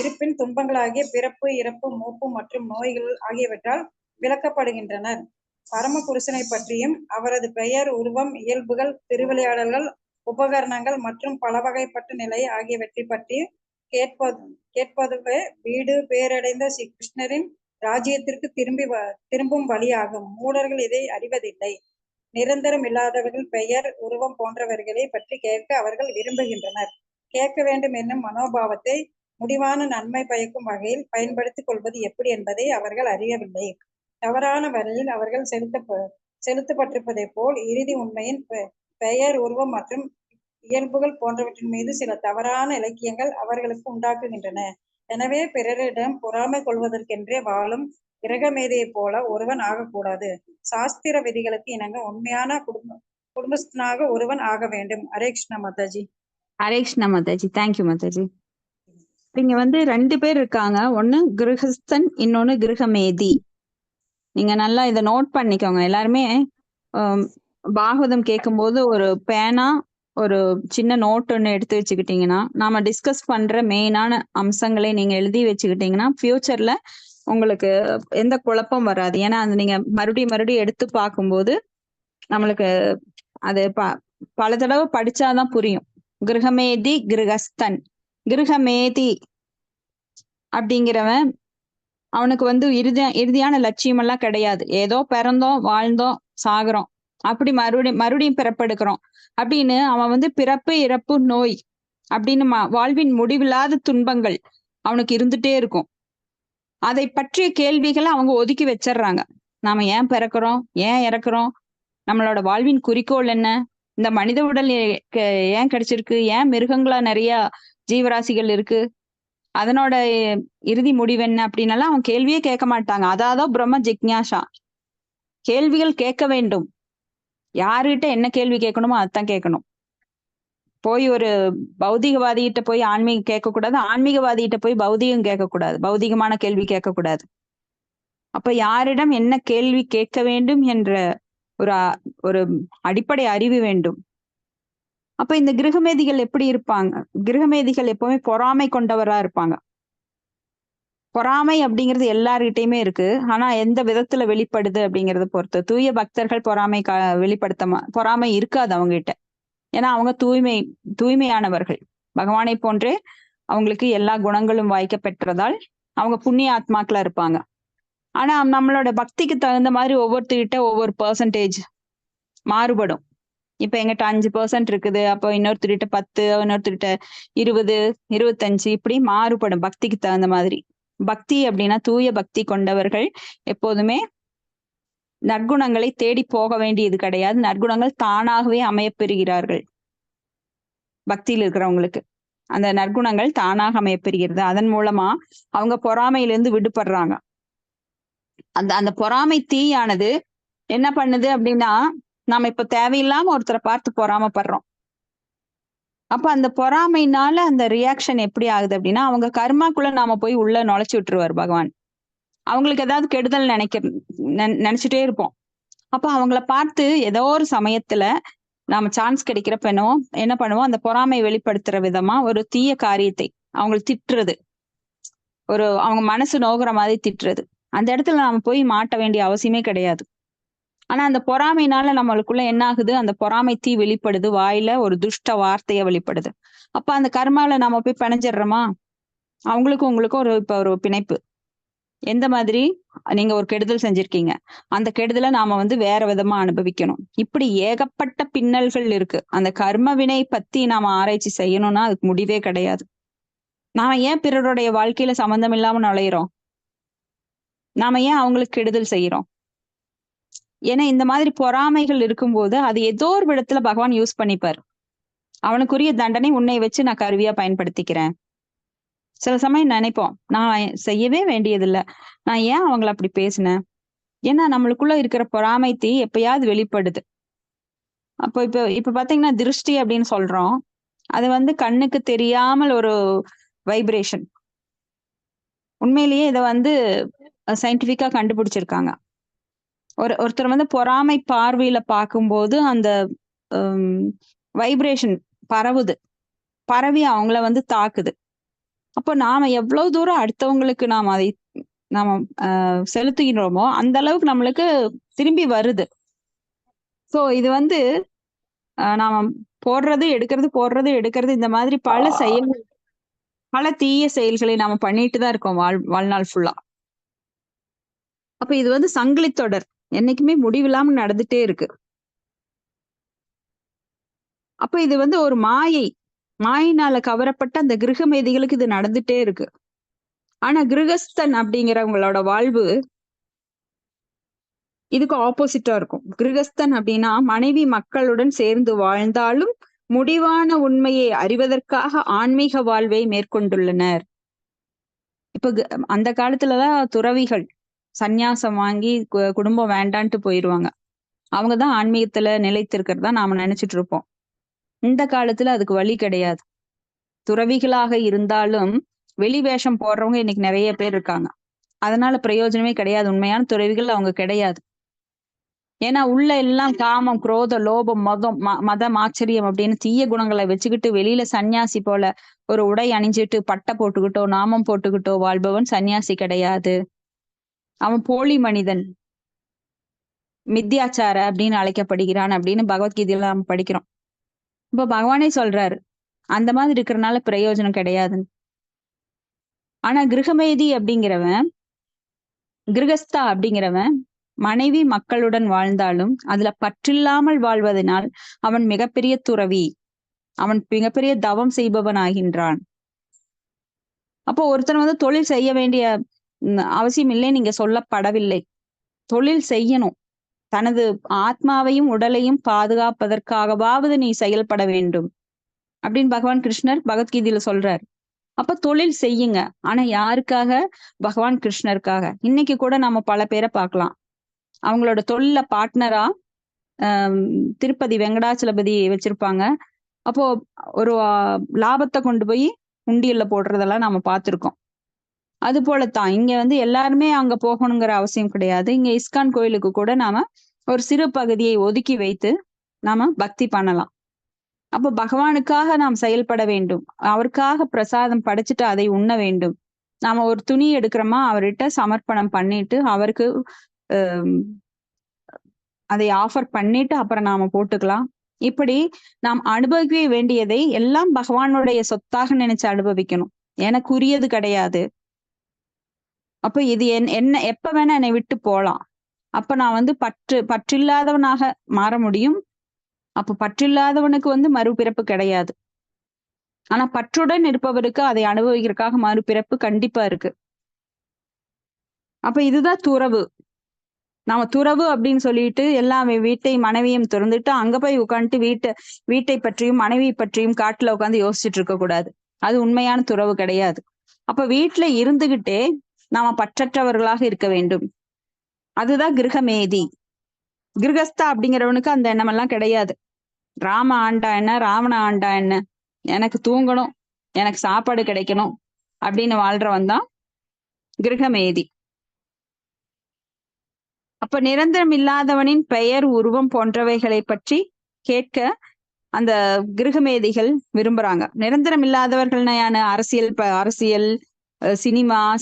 இருப்பின் துன்பங்களாகிய பிறப்பு, இறப்பு, மூப்பு மற்றும் நோய்கள் ஆகியவற்றால் விளக்கப்படுகின்றனர். பரமபுருஷனை பற்றியும் அவரது பெயர், உருவம், இயல்புகள், திருவிளையாடல்கள், உபகரணங்கள் மற்றும் பல வகைப்பட்ட நிலை ஆகியவற்றை பற்றி கேட்பதுவே வீடு பேரடைந்த ஸ்ரீ கிருஷ்ணரின் ராஜ்யத்திற்கு திரும்பும் வழியாகும். மூடர்கள் இதை அறிவதில்லை. நிரந்தரம் இல்லாதவர்கள் பெயர், உருவம் போன்றவர்களை பற்றி கேட்க அவர்கள் விரும்புகின்றனர். கேட்க வேண்டும் என்னும் மனோபாவத்தை முடிவான நன்மை பயக்கும் வகையில் பயன்படுத்திக் கொள்வது எப்படி என்பதை அவர்கள் அறியவில்லை. தவறான வழியில் அவர்கள் செலுத்தப்பட்டிருப்பதை போல் இறுதி உண்மையின் பெயர், உருவம் மற்றும் இயல்புகள் போன்றவற்றின் மீது சில தவறான இலக்கியங்கள் அவர்களுக்கு உண்டாக்குகின்றன. எனவே பிறரிடம் பொறாமை கொள்வதற்கென்றே வாழும் கிரகமேதியை போல ஒருவன் ஆகக்கூடாது. சாஸ்திர விதிகளுக்கு இணங்க உண்மையான குடும்பஸ்தனாக ஒருவன் ஆக வேண்டும். ஹரே கிருஷ்ணா மாதாஜி. ஹரே கிருஷ்ணா மாதாஜி. தேங்க்யூ மாதாஜி. இங்க 2 பேர் இருக்காங்க. ஒண்ணு கிரகஸ்தன், இன்னொன்னு கிரகமேதி. நீங்க நல்லா இதை நோட் பண்ணிக்கோங்க. எல்லாருமே பாகவதம் கேட்கும்போது ஒரு பேனா, ஒரு சின்ன நோட் ஒன்று எடுத்து வச்சுக்கிட்டீங்கன்னா, நாம டிஸ்கஸ் பண்ற மெயினான அம்சங்களை நீங்க எழுதி வச்சுக்கிட்டீங்கன்னா ஃபியூச்சர்ல உங்களுக்கு எந்த குழப்பம் வராது. ஏன்னா அது நீங்க மறுபடியும் எடுத்து பார்க்கும்போது நம்மளுக்கு அது பல தடவை படிச்சாதான் புரியும். கிருஹமேதி கிருஹஸ்தன். கிருஹமேதி அப்படிங்கிறவன் அவனுக்கு வந்து இறுதியான லட்சியம் எல்லாம் கிடையாது. ஏதோ பிறந்தோம், வாழ்ந்தோம், சாகுறோம், அப்படி மறுபடியும் பிறப்பெடுக்கிறோம் அப்படின்னு அவன் வந்து பிறப்பு, இறப்பு, நோய் அப்படின்னு வாழ்வின் முடிவில்லாத துன்பங்கள் அவனுக்கு இருந்துட்டே இருக்கும். அதை பற்றிய கேள்விகளை அவங்க ஒதுக்கி வச்சிடுறாங்க. நாம ஏன் பிறக்கிறோம், ஏன் இறக்குறோம், நம்மளோட வாழ்வின் குறிக்கோள் என்ன, இந்த மனித உடல் ஏன் கிடைச்சிருக்கு, ஏன் மிருகங்களா நிறைய ஜீவராசிகள் இருக்கு, அதனோட இறுதி முடிவு என்ன அப்படின்னு எல்லாம் அவன் கேள்வியே கேட்க மாட்டாங்க. அதாதோ பிரம்ம ஜிக்ஞாசா, கேள்விகள் கேட்க வேண்டும். யாருகிட்ட என்ன கேள்வி கேட்கணுமோ அதுதான் கேட்கணும். போய் ஒரு பௌதிகவாதிகிட்ட போய் ஆன்மீகம் கேட்கக்கூடாது, ஆன்மீகவாதிகிட்ட போய் பௌதிகம் கேட்கக்கூடாது, பௌதிகமான கேள்வி கேட்கக்கூடாது. அப்ப யாரிடம் என்ன கேள்வி கேட்க வேண்டும் என்ற ஒரு அடிப்படை அறிவு வேண்டும். அப்ப இந்த கிருஹமேதிகள் எப்படி இருப்பாங்க? கிருஹமேதிகள் எப்பவுமே பொறாமை கொண்டவரா இருப்பாங்க. பொறாமை அப்படிங்கிறது எல்லார்கிட்டயுமே இருக்கு. ஆனா எந்த விதத்துல வெளிப்படுது அப்படிங்கறத பொறுத்து. தூய பக்தர்கள் பொறாமை இருக்காது அவங்க கிட்ட. ஏன்னா அவங்க தூய்மையானவர்கள். பகவானை போன்றே அவங்களுக்கு எல்லா குணங்களும் வாய்க்க பெற்றதால் அவங்க புண்ணிய ஆத்மாக்களா இருப்பாங்க. ஆனா நம்மளோட பக்திக்கு தகுந்த மாதிரி ஒவ்வொருத்தர்கிட்ட ஒவ்வொரு பெர்சன்டேஜ் மாறுபடும். இப்ப எங்கிட்ட 5% இருக்குது, அப்போ இன்னொருத்தர்கிட்ட 10, இன்னொருத்தர்கிட்ட 20, 25 இப்படி மாறுபடும் பக்திக்கு தகுந்த மாதிரி. பக்தி அப்படின்னா தூய பக்தி கொண்டவர்கள் எப்போதுமே நற்குணங்களை தேடி போக வேண்டியது கிடையாது. நற்குணங்கள் தானாகவே அமையப்பெறுகிறார்கள். பக்தியில் இருக்கிறவங்களுக்கு அந்த நற்குணங்கள் தானாக அமையப்பெறுகிறது. அதன் மூலமா அவங்க பொறாமையிலிருந்து விடுபடுறாங்க. அந்த பொறாமை தீயானது என்ன பண்ணுது அப்படின்னா, நாம இப்ப தேவையில்லாம ஒருத்தரை பார்த்து பொறாமப்படுறோம். அப்ப அந்த பொறாமைனால அந்த ரியாக்ஷன் எப்படி ஆகுது அப்படின்னா, அவங்க கர்மாக்குள்ள நாம போய் உள்ள நுழைச்சு விட்டுருவார் பகவான். அவங்களுக்கு ஏதாவது கெடுதல் நினைச்சிட்டே இருப்போம். அப்ப அவங்கள பார்த்து ஏதோ ஒரு சமயத்துல நாம சான்ஸ் கிடைக்கிறப்ப என்ன பண்ணுவோம், அந்த பொறாமை வெளிப்படுத்துற விதமா ஒரு தீய காரியத்தை அவங்களை திட்டுறது, அவங்க மனசு நோகுற மாதிரி திட்டுறது. அந்த இடத்துல நாம போய் மாட்ட வேண்டிய அவசியமே கிடையாது. ஆனா அந்த பொறாமைனால நம்மளுக்குள்ள என்ன ஆகுது, அந்த பொறாமை தீ வெளிப்படுது, வாயில ஒரு துஷ்ட வார்த்தைய வெளிப்படுது. அப்ப அந்த கர்மால நாம போய் பிணைஞ்சிடுறோமா, அவங்களுக்கும் உங்களுக்கும் ஒரு பிணைப்பு. எந்த மாதிரி நீங்க ஒரு கெடுதல் செஞ்சிருக்கீங்க, அந்த கெடுதலை நாம வந்து வேற விதமா அனுபவிக்கணும். இப்படி ஏகப்பட்ட பின்னல்கள் இருக்கு. அந்த கர்ம வினை பத்தி நாம ஆராய்ச்சி செய்யணும்னா அதுக்கு முடிவே கிடையாது. நாம ஏன் பிறருடைய வாழ்க்கையில சம்பந்தம் இல்லாம நுழையிறோம்? நாம ஏன் அவங்களுக்கு கெடுதல் செய்யறோம்? ஏன்னா இந்த மாதிரி பொறாமைகள் இருக்கும்போது அது ஏதோ ஒரு விதத்துல பகவான் யூஸ் பண்ணிப்பார். அவனுக்குரிய தண்டனை உன்னை வச்சு நான் கருவியா பயன்படுத்திக்கிறேன். சில சமயம் நினைப்போம், நான் செய்யவே வேண்டியதில்லை, நான் ஏன் அவங்கள அப்படி பேசினேன். ஏன்னா நம்மளுக்குள்ள இருக்கிற பொறாமை தீ எப்பயாவது வெளிப்படுது. அப்போ இப்ப பாத்தீங்கன்னா திருஷ்டி அப்படின்னு சொல்றோம். அது வந்து கண்ணுக்கு தெரியாமல் ஒரு வைப்ரேஷன். உண்மையிலேயே இதை வந்து சயின்டிபிக்கா கண்டுபிடிச்சிருக்காங்க. ஒருத்தர் வந்து பொறாமை பார்வையில பார்க்கும்போது அந்த வைப்ரேஷன் பரவி அவங்கள வந்து தாக்குது. அப்போ நாம எவ்வளவு தூரம் அடுத்தவங்களுக்கு அதை நாம செலுத்துகிறோமோ அந்த அளவுக்கு நம்மளுக்கு திரும்பி வருது. சோ இது வந்து நாம போடுறது எடுக்கிறது இந்த மாதிரி பல தீய செயல்களை நாம பண்ணிட்டு தான் இருக்கோம் வாழ்நாள் ஃபுல்லா. அப்ப இது வந்து சங்கிலி தொடர், என்னைக்குமே முடிவில்லாம நடந்துட்டே இருக்கு. அப்ப இது வந்து ஒரு மாயினால கவரப்பட்ட அந்த கிருஹமேதிகளுக்கு இது நடந்துட்டே இருக்கு. ஆனா கிருஹஸ்தன் அப்படிங்கிறவங்களோட வாழ்வு இதுக்கு ஆப்போசிட்டா இருக்கும். கிருஹஸ்தன் அப்படின்னா மனைவி மக்களுடன் சேர்ந்து வாழ்ந்தாலும் முடிவான உண்மையை அறிவதற்காக ஆன்மீக வாழ்வை மேற்கொண்டுள்ளனர். இப்ப அந்த காலத்துலதான் துறவிகள் சந்நியாசம் வாங்கி குடும்பம் வேண்டான்ட்டு போயிருவாங்க. அவங்கதான் ஆன்மீகத்துல நிலைத்திருக்கிறதா நாம நினைச்சிட்டு இருப்போம். இந்த காலத்துல அதுக்கு வழி கிடையாது. துறவிகளாக இருந்தாலும் வெளி வேஷம் போடுறவங்க இன்னைக்கு நிறைய பேர் இருக்காங்க. அதனால பிரயோஜனமே கிடையாது. உண்மையான துறவிகள் அவங்க கிடையாது. ஏன்னா உள்ள எல்லாம் காமம், குரோதம், லோபம், மதம், ஆச்சரியம் அப்படின்னு தீய குணங்களை வச்சுக்கிட்டு வெளியில சன்னியாசி போல ஒரு உடை அணிஞ்சிட்டு பட்டை போட்டுக்கிட்டோ நாமம் போட்டுக்கிட்டோ வாழ்பவன் சன்னியாசி கிடையாது. அவன் போலி மனிதன், மித்யாச்சார அப்படின்னு அழைக்கப்படுகிறான் அப்படின்னு பகவத்கீதையில நம்ம படிக்கிறோம். இப்ப பகவானே சொல்றாரு, அந்த மாதிரி இருக்கிறனால பிரயோஜனம் கிடையாது. ஆனா கிரகமேதி அப்படிங்கிறவன், கிரகஸ்தா அப்படிங்கிறவன் மனைவி மக்களுடன் வாழ்ந்தாலும் அதுல பற்றில்லாமல் வாழ்வதனால் அவன் மிகப்பெரிய துறவி, அவன் மிகப்பெரிய தவம் செய்பவன் ஆகின்றான். அப்போ ஒருத்தன் வந்து தொழில் செய்ய வேண்டிய அவசியம் இல்லை, நீங்க சொல்லப்படவில்லை. தொழில் செய்யணும். தனது ஆத்மாவையும் உடலையும் பாதுகாப்பதற்காகவாவது நீ செயல்பட வேண்டும் அப்படின்னு பகவான் கிருஷ்ணர் பகவத்கீதையில சொல்றார். அப்ப தொழில் செய்யுங்க. ஆனா யாருக்காக? பகவான் கிருஷ்ணருக்காக. இன்னைக்கு கூட நம்ம பல பேரை பார்க்கலாம், அவங்களோட தொழில பார்ட்னரா திருப்பதி வெங்கடாச்சலபதி வச்சிருப்பாங்க. அப்போ ஒரு லாபத்தை கொண்டு போய் உண்டியல்ல போடுறதெல்லாம் நாம பார்த்திருக்கோம். அது போலத்தான் இங்க வந்து எல்லாருமே அங்க போகணுங்கிற அவசியம் கிடையாது. இங்க இஸ்கான் கோயிலுக்கு கூட நாம ஒரு சிறு பகுதியை ஒதுக்கி வைத்து நாம பக்தி பண்ணலாம். அப்ப பகவானுக்காக நாம் செயல்பட வேண்டும். அவருக்காக பிரசாதம் படைச்சிட்டு அதை உண்ண வேண்டும். நாம ஒரு துணி எடுக்கிறோமா, அவர்கிட்ட சமர்ப்பணம் பண்ணிட்டு அவருக்கு அதை ஆஃபர் பண்ணிட்டு அப்புறம் நாம போட்டுக்கலாம். இப்படி நாம் அனுபவிக்க வேண்டியதை எல்லாம் பகவானுடைய சொத்தாக நினைச்சு அனுபவிக்கணும். எனக்குரியது கிடையாது. அப்ப இது என்ன எப்ப வேணா என்னை விட்டு போலாம். அப்ப நான் வந்து பற்றில்லாதவனாக மாற முடியும். அப்ப பற்றில்லாதவனுக்கு வந்து மறுபிறப்பு கிடையாது. ஆனா பற்றுடன் இருப்பவருக்கு அதை அனுபவிக்கிறதுக்காக மறுபிறப்பு கண்டிப்பா இருக்கு. அப்ப இதுதான் துறவு. நாம துறவு அப்படின்னு சொல்லிட்டு எல்லாம் வீட்டை மனைவியும் திறந்துட்டு அங்க போய் உட்காந்துட்டு வீட்டை பற்றியும் மனைவி பற்றியும் காட்டுல உட்காந்து யோசிச்சுட்டு இருக்க கூடாது. அது உண்மையான துறவு கிடையாது. அப்ப வீட்டுல இருந்துகிட்டே நாம பற்றற்றவர்களாக இருக்க வேண்டும். அதுதான் கிரகமேதி. கிரகஸ்தா அப்படிங்கிறவனுக்கு அந்த எண்ணம் எல்லாம் கிடையாது. ராம ஆண்டா என்ன, ராவண ஆண்டா என்ன, எனக்கு தூங்கணும், எனக்கு சாப்பாடு கிடைக்கணும் அப்படின்னு வாழ்றவன் தான் கிரகமேதி. அப்ப நிரந்தரம் இல்லாதவனின் பெயர், உருவம் போன்றவைகளை பற்றி கேட்க அந்த கிரகமேதிகள் விரும்புறாங்க. நிரந்தரம் இல்லாதவர்கள்னா அரசியல்,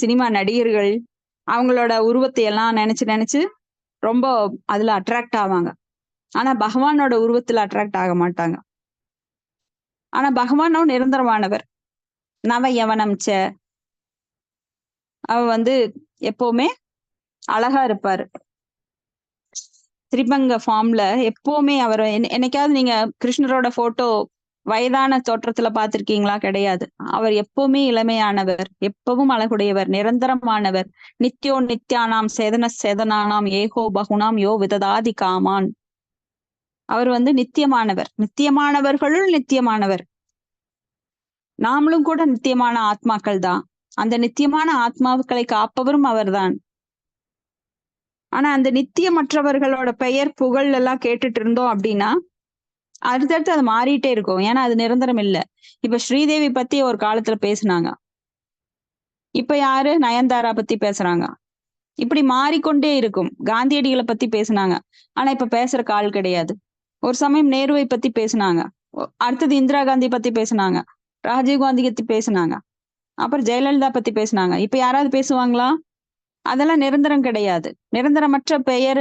சினிமா நடிகர்கள், அவங்களோட உருவத்தை எல்லாம் நினைச்சு ரொம்ப அதுல அட்ராக்ட் ஆவாங்க. ஆனா பகவானோட உருவத்துல அட்ராக்ட் ஆக மாட்டாங்க. ஆனா பகவானும் நிரந்தரமானவர். நவ யவனம் ச, அவ வந்து எப்பவுமே அழகா இருப்பாரு. திரிபங்க ஃபார்ம்ல எப்பவுமே அவர் என்னைக்காவது நீங்க கிருஷ்ணரோட போட்டோ வயதான தோற்றத்துல பார்த்திருக்கீங்களா? கிடையாது. அவர் எப்பவுமே இளமையானவர், எப்பவும் அழகுடையவர், நிரந்தரமானவர். நித்யோ நித்யானாம் சேதனானாம் ஏகோ பகுனாம் யோ விததாதி காமான். அவர் வந்து நித்தியமானவர், நித்தியமானவர்களுள் நித்தியமானவர். நாமளும் கூட நித்தியமான ஆத்மாக்கள் தான். அந்த நித்தியமான ஆத்மாக்களை காப்பவரும் அவர்தான். ஆனா அந்த நித்தியமற்றவர்களோட பெயர் புகழ் எல்லாம் கேட்டுட்டு இருந்தோம் அப்படின்னா அடுத்தடுத்து அது மாறிட்டே இருக்கும். ஏன்னா அது நிரந்தரம் இல்லை. இப்ப ஸ்ரீதேவி பத்தி ஒரு காலத்துல பேசினாங்க, இப்ப யாரு நயன்தாரா பத்தி பேசுறாங்க. இப்படி மாறிக்கொண்டே இருக்கும். காந்தியடிகளை பத்தி பேசினாங்க, ஆனா இப்ப பேசுற கால் கிடையாது. ஒரு சமயம் நேருவை பத்தி பேசினாங்க, அடுத்தது இந்திரா காந்தி பத்தி பேசினாங்க, ராஜீவ் காந்தி பத்தி பேசினாங்க, அப்புறம் ஜெயலலிதா பத்தி பேசினாங்க. இப்ப யாராவது பேசுவாங்களா? அதெல்லாம் நிரந்தரம் கிடையாது. நிரந்தரமற்ற பெயர்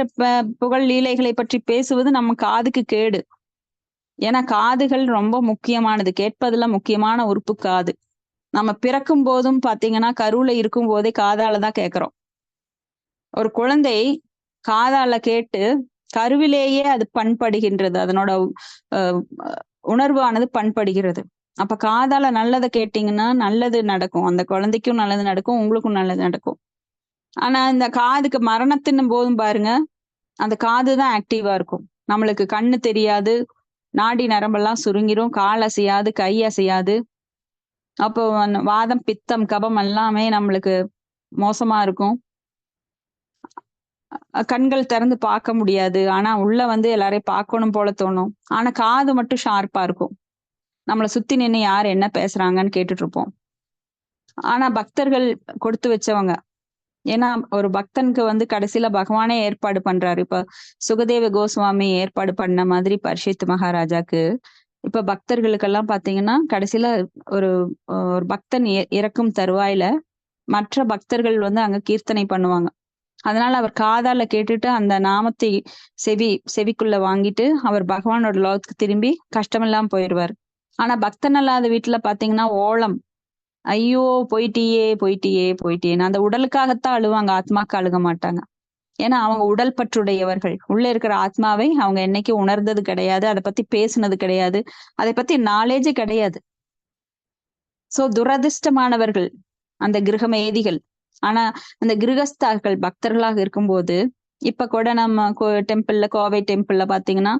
புகழ் லீலைகளை பற்றி பேசுவது நம்ம காதுக்கு கேடு. ஏன்னா காதுகள் ரொம்ப முக்கியமானது. கேட்பதுல முக்கியமான உறுப்பு காது. நம்ம பிறக்கும் போதும் பாத்தீங்கன்னா கருவுல இருக்கும் போதே காதாலதான் கேட்கிறோம். ஒரு குழந்தை காதால கேட்டு கருவிலேயே அது பண்படுகின்றது. அதனோட உணர்வானது பண்படுகிறது. அப்ப காதால நல்லதை கேட்டீங்கன்னா நல்லது நடக்கும். அந்த குழந்தைக்கும் நல்லது நடக்கும், உங்களுக்கும் நல்லது நடக்கும். ஆனா இந்த காதுக்கு மரணத்தின் போதும் பாருங்க, அந்த காதுதான் ஆக்டிவா இருக்கும். நம்மளுக்கு கண்ணு தெரியாது, நாடி நரம்பெல்லாம் சுருங்கிரும், கால் அசையாது, கை அசையாது. அப்போ வாதம் பித்தம் கபம் எல்லாமே நம்மளுக்கு மோசமா இருக்கும். கண்கள் திறந்து பார்க்க முடியாது. ஆனா உள்ள வந்து எல்லாரையும் பார்க்கணும் போல தோணும். ஆனா காது மட்டும் ஷார்ப்பா இருக்கும். நம்மளை சுத்தி நின்று யார் என்ன பேசுறாங்கன்னு கேட்டுட்டு இருப்போம். ஆனா பக்தர்கள் கொடுத்து வச்சவங்க. ஏன்னா ஒரு பக்தனுக்கு வந்து கடைசியில பகவானே ஏற்பாடு பண்றாரு. இப்ப சுகதேவ கோஸ்வாமி ஏற்பாடு பண்ண மாதிரி பரிஷித் மகாராஜாக்கு இப்ப பக்தர்களுக்கெல்லாம் பாத்தீங்கன்னா கடைசியில ஒரு பக்தன் இறக்கும் தருவாயில மற்ற பக்தர்கள் வந்து அங்க கீர்த்தனை பண்ணுவாங்க. அதனால அவர் காதால கேட்டுட்டு அந்த நாமத்தை செவிக்குள்ள வாங்கிட்டு அவர் பகவானோட லோகத்துக்கு திரும்பி கஷ்டமெல்லாம் போயிடுவார். ஆனா பக்தன் அல்லாத வீட்டுல பாத்தீங்கன்னா ஓலம், ஐயோ போயிட்டியே போயிட்டியே போயிட்டியேன்னு அந்த உடலுக்காகத்தான் அழுவாங்க, ஆத்மாக்கு அழுக மாட்டாங்க. ஏன்னா அவங்க உடல் பற்றுடையவர்கள். உள்ள இருக்கிற ஆத்மாவை அவங்க என்னைக்கு உணர்ந்தது கிடையாது, அதை பத்தி பேசுனது கிடையாது, அதை பத்தி நாலேஜே கிடையாது. சோ துரதிர்ஷ்டமானவர்கள் அந்த கிரகமேதிகள். ஆனா அந்த கிரகஸ்தார்கள் பக்தர்களாக இருக்கும்போது, இப்ப கூட நம்ம டெம்பிள்ல, கோவை டெம்பிள்ல பாத்தீங்கன்னா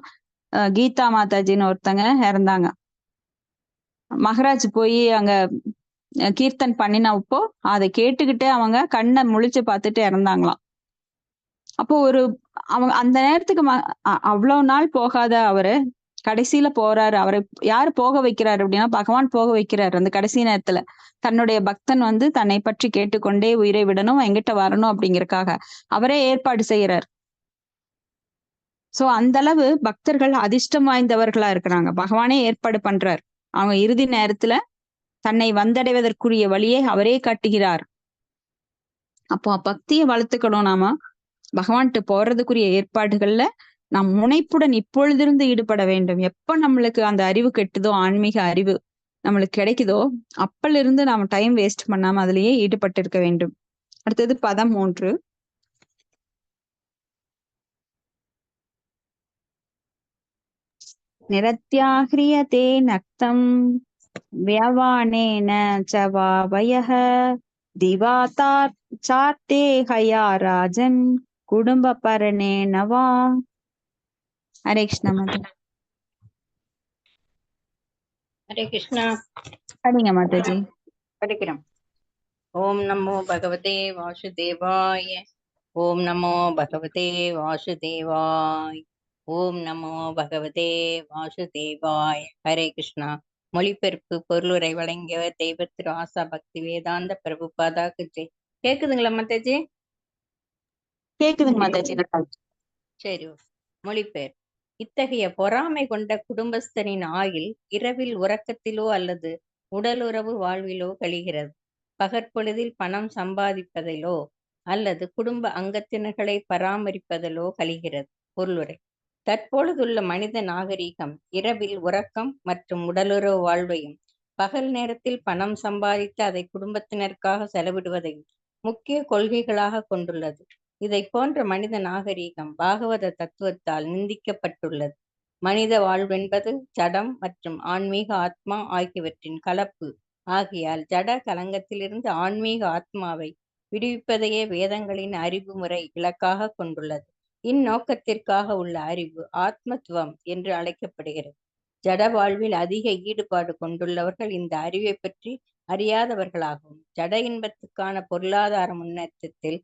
கீதா மாதாஜின்னு ஒருத்தங்க இறந்தாங்க. மகராஜ் போய் அங்க கீர்த்தன் பண்ணினப்போ அதை கேட்டுக்கிட்டே அவங்க கண்ணை முழிச்சு பார்த்துட்டு இறந்தாங்களாம். அப்போ அவங்க அந்த நேரத்துக்கு அவ்வளவு நாள் போகாத அவரு கடைசியில போறாரு. அவரை யாரு போக வைக்கிறாரு அப்படின்னா பகவான் போக வைக்கிறாரு. அந்த கடைசி நேரத்துல தன்னுடைய பக்தன் தன்னை பற்றி கேட்டுக்கொண்டே உயிரை விடணும், எங்கிட்ட வரணும் அப்படிங்கறக்காக அவரே ஏற்பாடு செய்யறார். சோ அந்த அளவு பக்தர்கள் அதிர்ஷ்டம் வாய்ந்தவர்களா இருக்கிறாங்க. பகவானே ஏற்பாடு பண்றார். அவங்க இறுதி நேரத்துல தன்னை வந்தடைவதற்குரிய வழியை அவரே காட்டுகிறார். அப்போ பக்தியை வளர்த்துக்கணும். நாம பகவான்கிட்ட போறதுக்குரிய ஏற்பாடுகள்ல நாம் முனைப்புடன் இப்பொழுதிருந்து ஈடுபட வேண்டும். எப்ப நம்மளுக்கு அந்த அறிவு கெட்டுதோ, ஆன்மீக அறிவு நம்மளுக்கு கிடைக்குதோ, அப்பல இருந்து நாம டைம் வேஸ்ட் பண்ணாம அதுலயே ஈடுபட்டு இருக்க வேண்டும். அடுத்தது பதம் 3. நிரத்யாஹ்ரியதே நக்தம் வியவானேன சவாவயஹ திவாதா சார்த்தே ஹயா ராஜன் குடும்ப பரணே நவா. ஹரே கிருஷ்ணா மாதா. ஹரே கிருஷ்ணா. படிங்க மாதாஜி. படிக்கிறோம். ஓம் நமோ பகவதே வாசுதேவாய. ஓம் நமோ பகவதே வாசுதேவாய். ஓம் நமோ பகவதே வாசுதேவாய். ஹரே கிருஷ்ணா. மொழிபெயர்ப்பு பொருளுரை வழங்கியவர் தெய்வ திரு ஆசா பக்தி வேதாந்த பிரபுபாதா கிஜே. கேக்குதுங்களா மாதாஜி? கேக்குதுங்க மாதாஜி. சரி. மொழிபெயர். இத்தகைய பொறாமை கொண்ட குடும்பஸ்தனின் ஆயுள் இரவில் உறக்கத்திலோ அல்லது உடலுறவு வாழ்விலோ கழிகிறது. பகற்பொழுதில் பணம் சம்பாதிப்பதிலோ அல்லது குடும்ப அங்கத்தினர்களை பராமரிப்பதிலோ கழிகிறது. பொருளுரை. தற்பொழுதுள்ள மனித நாகரீகம் இரவில் உறக்கம் மற்றும் உடலுறவு வாழ்வையும், பகல் நேரத்தில் பணம் சம்பாதித்து அதை குடும்பத்தினருக்காக செலவிடுவதையும் முக்கிய கொள்கைகளாக கொண்டுள்ளது. இதை போன்ற மனித நாகரீகம் பாகவத தத்துவத்தால் நிந்திக்கப்பட்டுள்ளது. மனித வாழ்வென்பது ஜடம் மற்றும் ஆன்மீக ஆத்மா ஆகியவற்றின் கலப்பு ஆகையால் ஜட கலங்கத்திலிருந்து ஆன்மீக ஆத்மாவை விடுவிப்பதையே வேதங்களின் அறிவு முறை இலக்காக கொண்டுள்ளது. இந்நோக்கத்திற்காக உள்ள அறிவு ஆத்மத்துவம் என்று அழைக்கப்படுகிறது. ஜட வாழ்வில் அதிக ஈடுபாடு கொண்டுள்ளவர்கள் இந்த அறிவை பற்றி அறியாதவர்களாகவும், ஜட இன்பத்துக்கான பொருளாதார முன்னேற்றத்தில்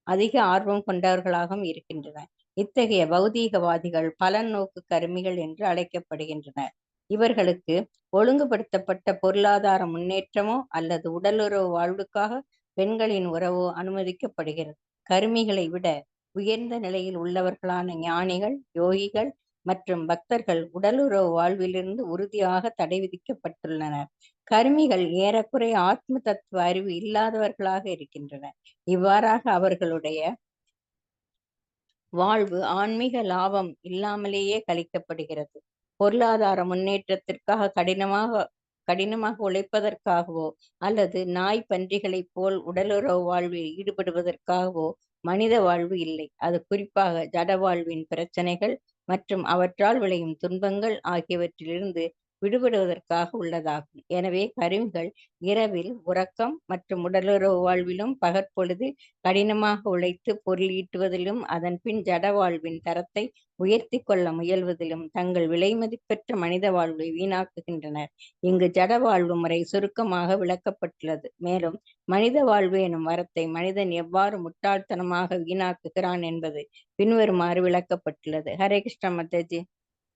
அதிக ஆர்வம் கொண்டவர்களாகவும் இருக்கின்றனர். இத்தகைய பௌதீகவாதிகள் பலன் நோக்கு கருமிகள் என்று அழைக்கப்படுகின்றனர். இவர்களுக்கு ஒழுங்குபடுத்தப்பட்ட பொருளாதார முன்னேற்றமோ அல்லது உடலுறவு வாழ்வுக்காக பெண்களின் உறவோ அனுமதிக்கப்படுகிறது. கருமிகளை விட உயர்ந்த நிலையில் உள்ளவர்களான ஞானிகள், யோகிகள் மற்றும் பக்தர்கள் உடலுறவு வாழ்விலிருந்து உறுதியாக தடை விதிக்கப்பட்டுள்ளனர். கருமிகள் ஏறக்குறைய ஆத்ம தத்துவ அறிவு இல்லாதவர்களாக இருக்கின்றனர். இவ்வாறாக அவர்களுடைய வாழ்வு ஆன்மீக லாபம் இல்லாமலேயே கழிக்கப்படுகிறது. பொருளாதார முன்னேற்றத்திற்காக கடினமாக உழைப்பதற்காகவோ அல்லது நாய் பன்றிகளைப் போல் உடலுறவு வாழ்வில் ஈடுபடுவதற்காகவோ மனித வாழ்வு இல்லை. அது குறிப்பாக ஜட வாழ்வின் பிரச்சனைகள் மற்றும் அவற்றால் விளையும் துன்பங்கள் ஆகியவற்றிலிருந்து விடுபடுவதற்காக உள்ளதாகும். எனவே கருமிகள் இரவில் உறக்கம் மற்றும் உடலுறவு வாழ்விலும், பகற்பொழுதில் கடினமாக உழைத்து பொருள் ஈட்டுவதிலும், அதன் பின் ஜட வாழ்வின் தரத்தை உயர்த்தி கொள்ள முயல்வதிலும் தங்கள் விலைமதிப்பற்ற மனித வாழ்வை வீணாக்குகின்றனர். இங்கு ஜட வாழ்வு முறை சுருக்கமாக விளக்கப்பட்டுள்ளது. மேலும் மனித வாழ்வு எனும் வரத்தை மனிதன் எவ்வாறு முட்டாள்தனமாக வீணாக்குகிறான் என்பது பின்வருமாறு விளக்கப்பட்டுள்ளது. ஹரே கிருஷ்ணா மாதாஜி.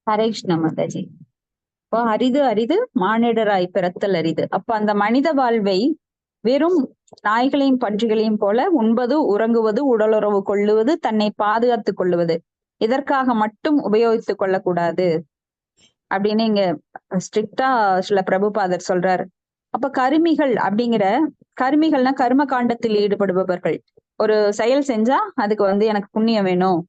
ஹரே கிருஷ்ணா மாதாஜி. இப்போ அரிது அரிது மானிடராய் பிறத்தல் அரிது. அப்ப அந்த மனித வாழ்வை வெறும் நாய்களையும் பன்றிகளையும் போல உண்பது, உறங்குவது, உடலுறவு கொள்ளுவது, தன்னை பாதுகாத்துக் கொள்ளுவது, இதற்காக மட்டும் உபயோகித்துக் கொள்ளக்கூடாது அப்படின்னு இங்க ஸ்ட்ரிக்டா சில பிரபுபாதர் சொல்றாரு. அப்ப கருமிகள்னா கர்ம காண்டத்தில் ஈடுபடுபவர்கள். ஒரு செயல் செஞ்சா அதுக்கு எனக்கு புண்ணியம் வேணும்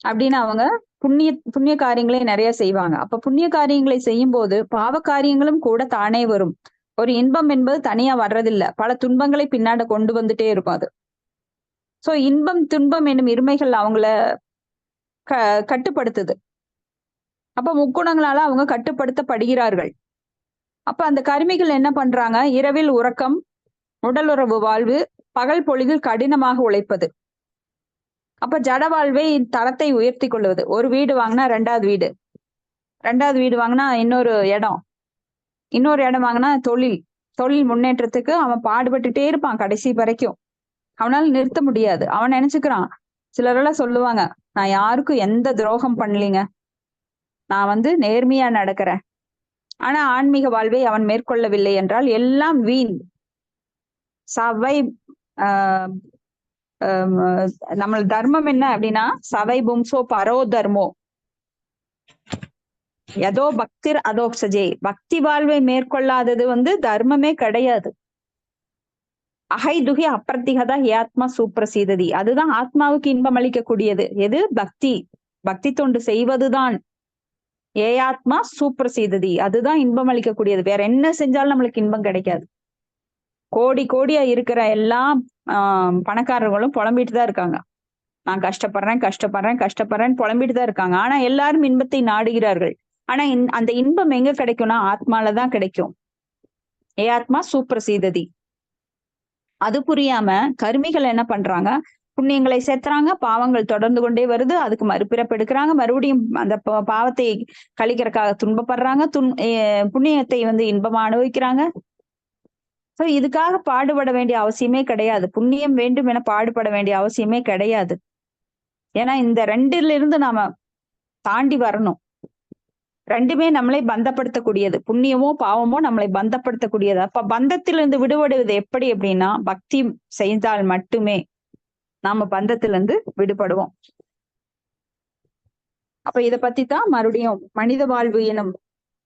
அப்படின்னு அவங்க புண்ணிய காரியங்களை நிறைய செய்வாங்க. அப்ப புண்ணிய காரியங்களை செய்யும் போது பாவ காரியங்களும் கூட தானே வரும். ஒரு இன்பம் என்பது தனியா வர்றதில்ல, பல துன்பங்களை பின்னாடி கொண்டு வந்துட்டே இருக்கும் அது. சோ இன்பம் துன்பம் என்னும் இருமைகள் அவங்கள கட்டுப்படுத்துது. அப்ப முக்குணங்களால அவங்க கட்டுப்படுத்தப்படுகிறார்கள். அப்ப அந்த கருமிகள் என்ன பண்றாங்க? இரவில் உறக்கம், உடலுறவு வாழ்வு, பகல் பொழுதில் கடினமாக உழைப்பது. அப்ப ஜட வாழ்வை தரத்தை உயர்த்தி கொள்வது. ஒரு வீடு வாங்கினா ரெண்டாவது வீடு வாங்கினா இன்னொரு இடம் வாங்கினா தொழில் முன்னேற்றத்துக்கு அவன் பாடுபட்டுட்டே இருப்பான் கடைசி வரைக்கும். அவனால நிறுத்த முடியாது. அவன் நினைச்சுக்கிறான், சிலரெல்லாம் சொல்லுவாங்க, நான் யாருக்கும் எந்த துரோகம் பண்ணலீங்க, நான் நேர்மையா நடக்கிறேன். ஆனா ஆன்மீக வாழ்வை அவன் மேற்கொள்ளவில்லை என்றால் எல்லாம் வீண். சவை நம்ம தர்மம் என்ன அப்படின்னா, சவை பும்சோ பரோ தர்மோ யதோ பக்திர் அதோக்சஜே. பக்தி வாழ்வை மேற்கொள்ளாதது தர்மமே கிடையாது. அகைதுகி அப்பிரத்திகதா ஆத்மா சூப்ரசீததி. அதுதான் ஆத்மாவுக்கு இன்பம் அளிக்கக்கூடியது. எது? பக்தி தொண்டு செய்வதுதான். ஆத்மா சூப்ரசீததி, அதுதான் இன்பம் அளிக்கக்கூடியது. வேற என்ன செஞ்சாலும் நம்மளுக்கு இன்பம் கிடைக்காது. கோடியா இருக்கிற எல்லா பணக்காரர்களும் புலம்பிட்டு தான் இருக்காங்க. நான் கஷ்டப்படுறேன்னு புலம்பிட்டு தான் இருக்காங்க. ஆனா எல்லாரும் இன்பத்தை நாடுகிறார்கள். ஆனா அந்த இன்பம் எங்க கிடைக்கும்னா ஆத்மாலதான் கிடைக்கும். ஆத்மா சூப்ரசீததி. அது புரியாம கருமிகள் என்ன பண்றாங்க? புண்ணியங்களை சேர்த்துறாங்க, பாவங்கள் தொடர்ந்து கொண்டே வருது, அதுக்கு மறுபிறப்பு எடுக்கிறாங்க, மறுபடியும் அந்த பாவத்தை கழிக்கிறதுக்காக துன்பப்படுறாங்க, புண்ணியத்தை இன்பமா அனுபவிக்கிறாங்க. சோ இதுக்காக பாடுபட வேண்டிய அவசியமே கிடையாது. புண்ணியம் வேண்டும் என பாடுபட வேண்டிய அவசியமே கிடையாது. ஏன்னா இந்த ரெண்டுல இருந்து நாம தாண்டி வரணும். ரெண்டுமே நம்மளை பந்தப்படுத்தக்கூடியது. புண்ணியமோ பாவமோ நம்மளை பந்தப்படுத்தக்கூடியது. அப்ப பந்தத்திலிருந்து விடுபடுவது எப்படி அப்படின்னா, பக்தி செய்தால் மட்டுமே நாம பந்தத்திலிருந்து விடுபடுவோம். அப்ப இத பத்தி தான் மறுபடியும் மனித வாழ்வு எனும்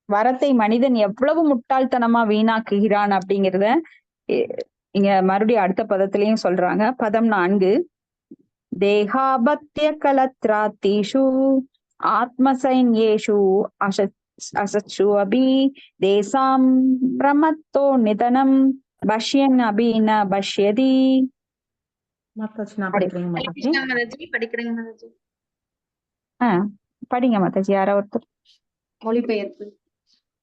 வரத்தை மனிதன் எவ்வளவு முட்டாள்தனமா வீணாக்குகிறான் அப்படிங்கிறத இங்க மறுபடியும் அடுத்த பதத்திலையும் சொல்றாங்க. பதம் 4. தேகாபத்திய கலத்ராத்தீஷு ஆத்மசைன்யேஷு அசச்சு அபி தேசாம் பிரமத்தோ நிதனம் பஷ்யன் அபி ந பஷ்யதி. படிங்க மாதாஜி. யாரோ ஒருத்தர். மொழிபெயர்ப்பு.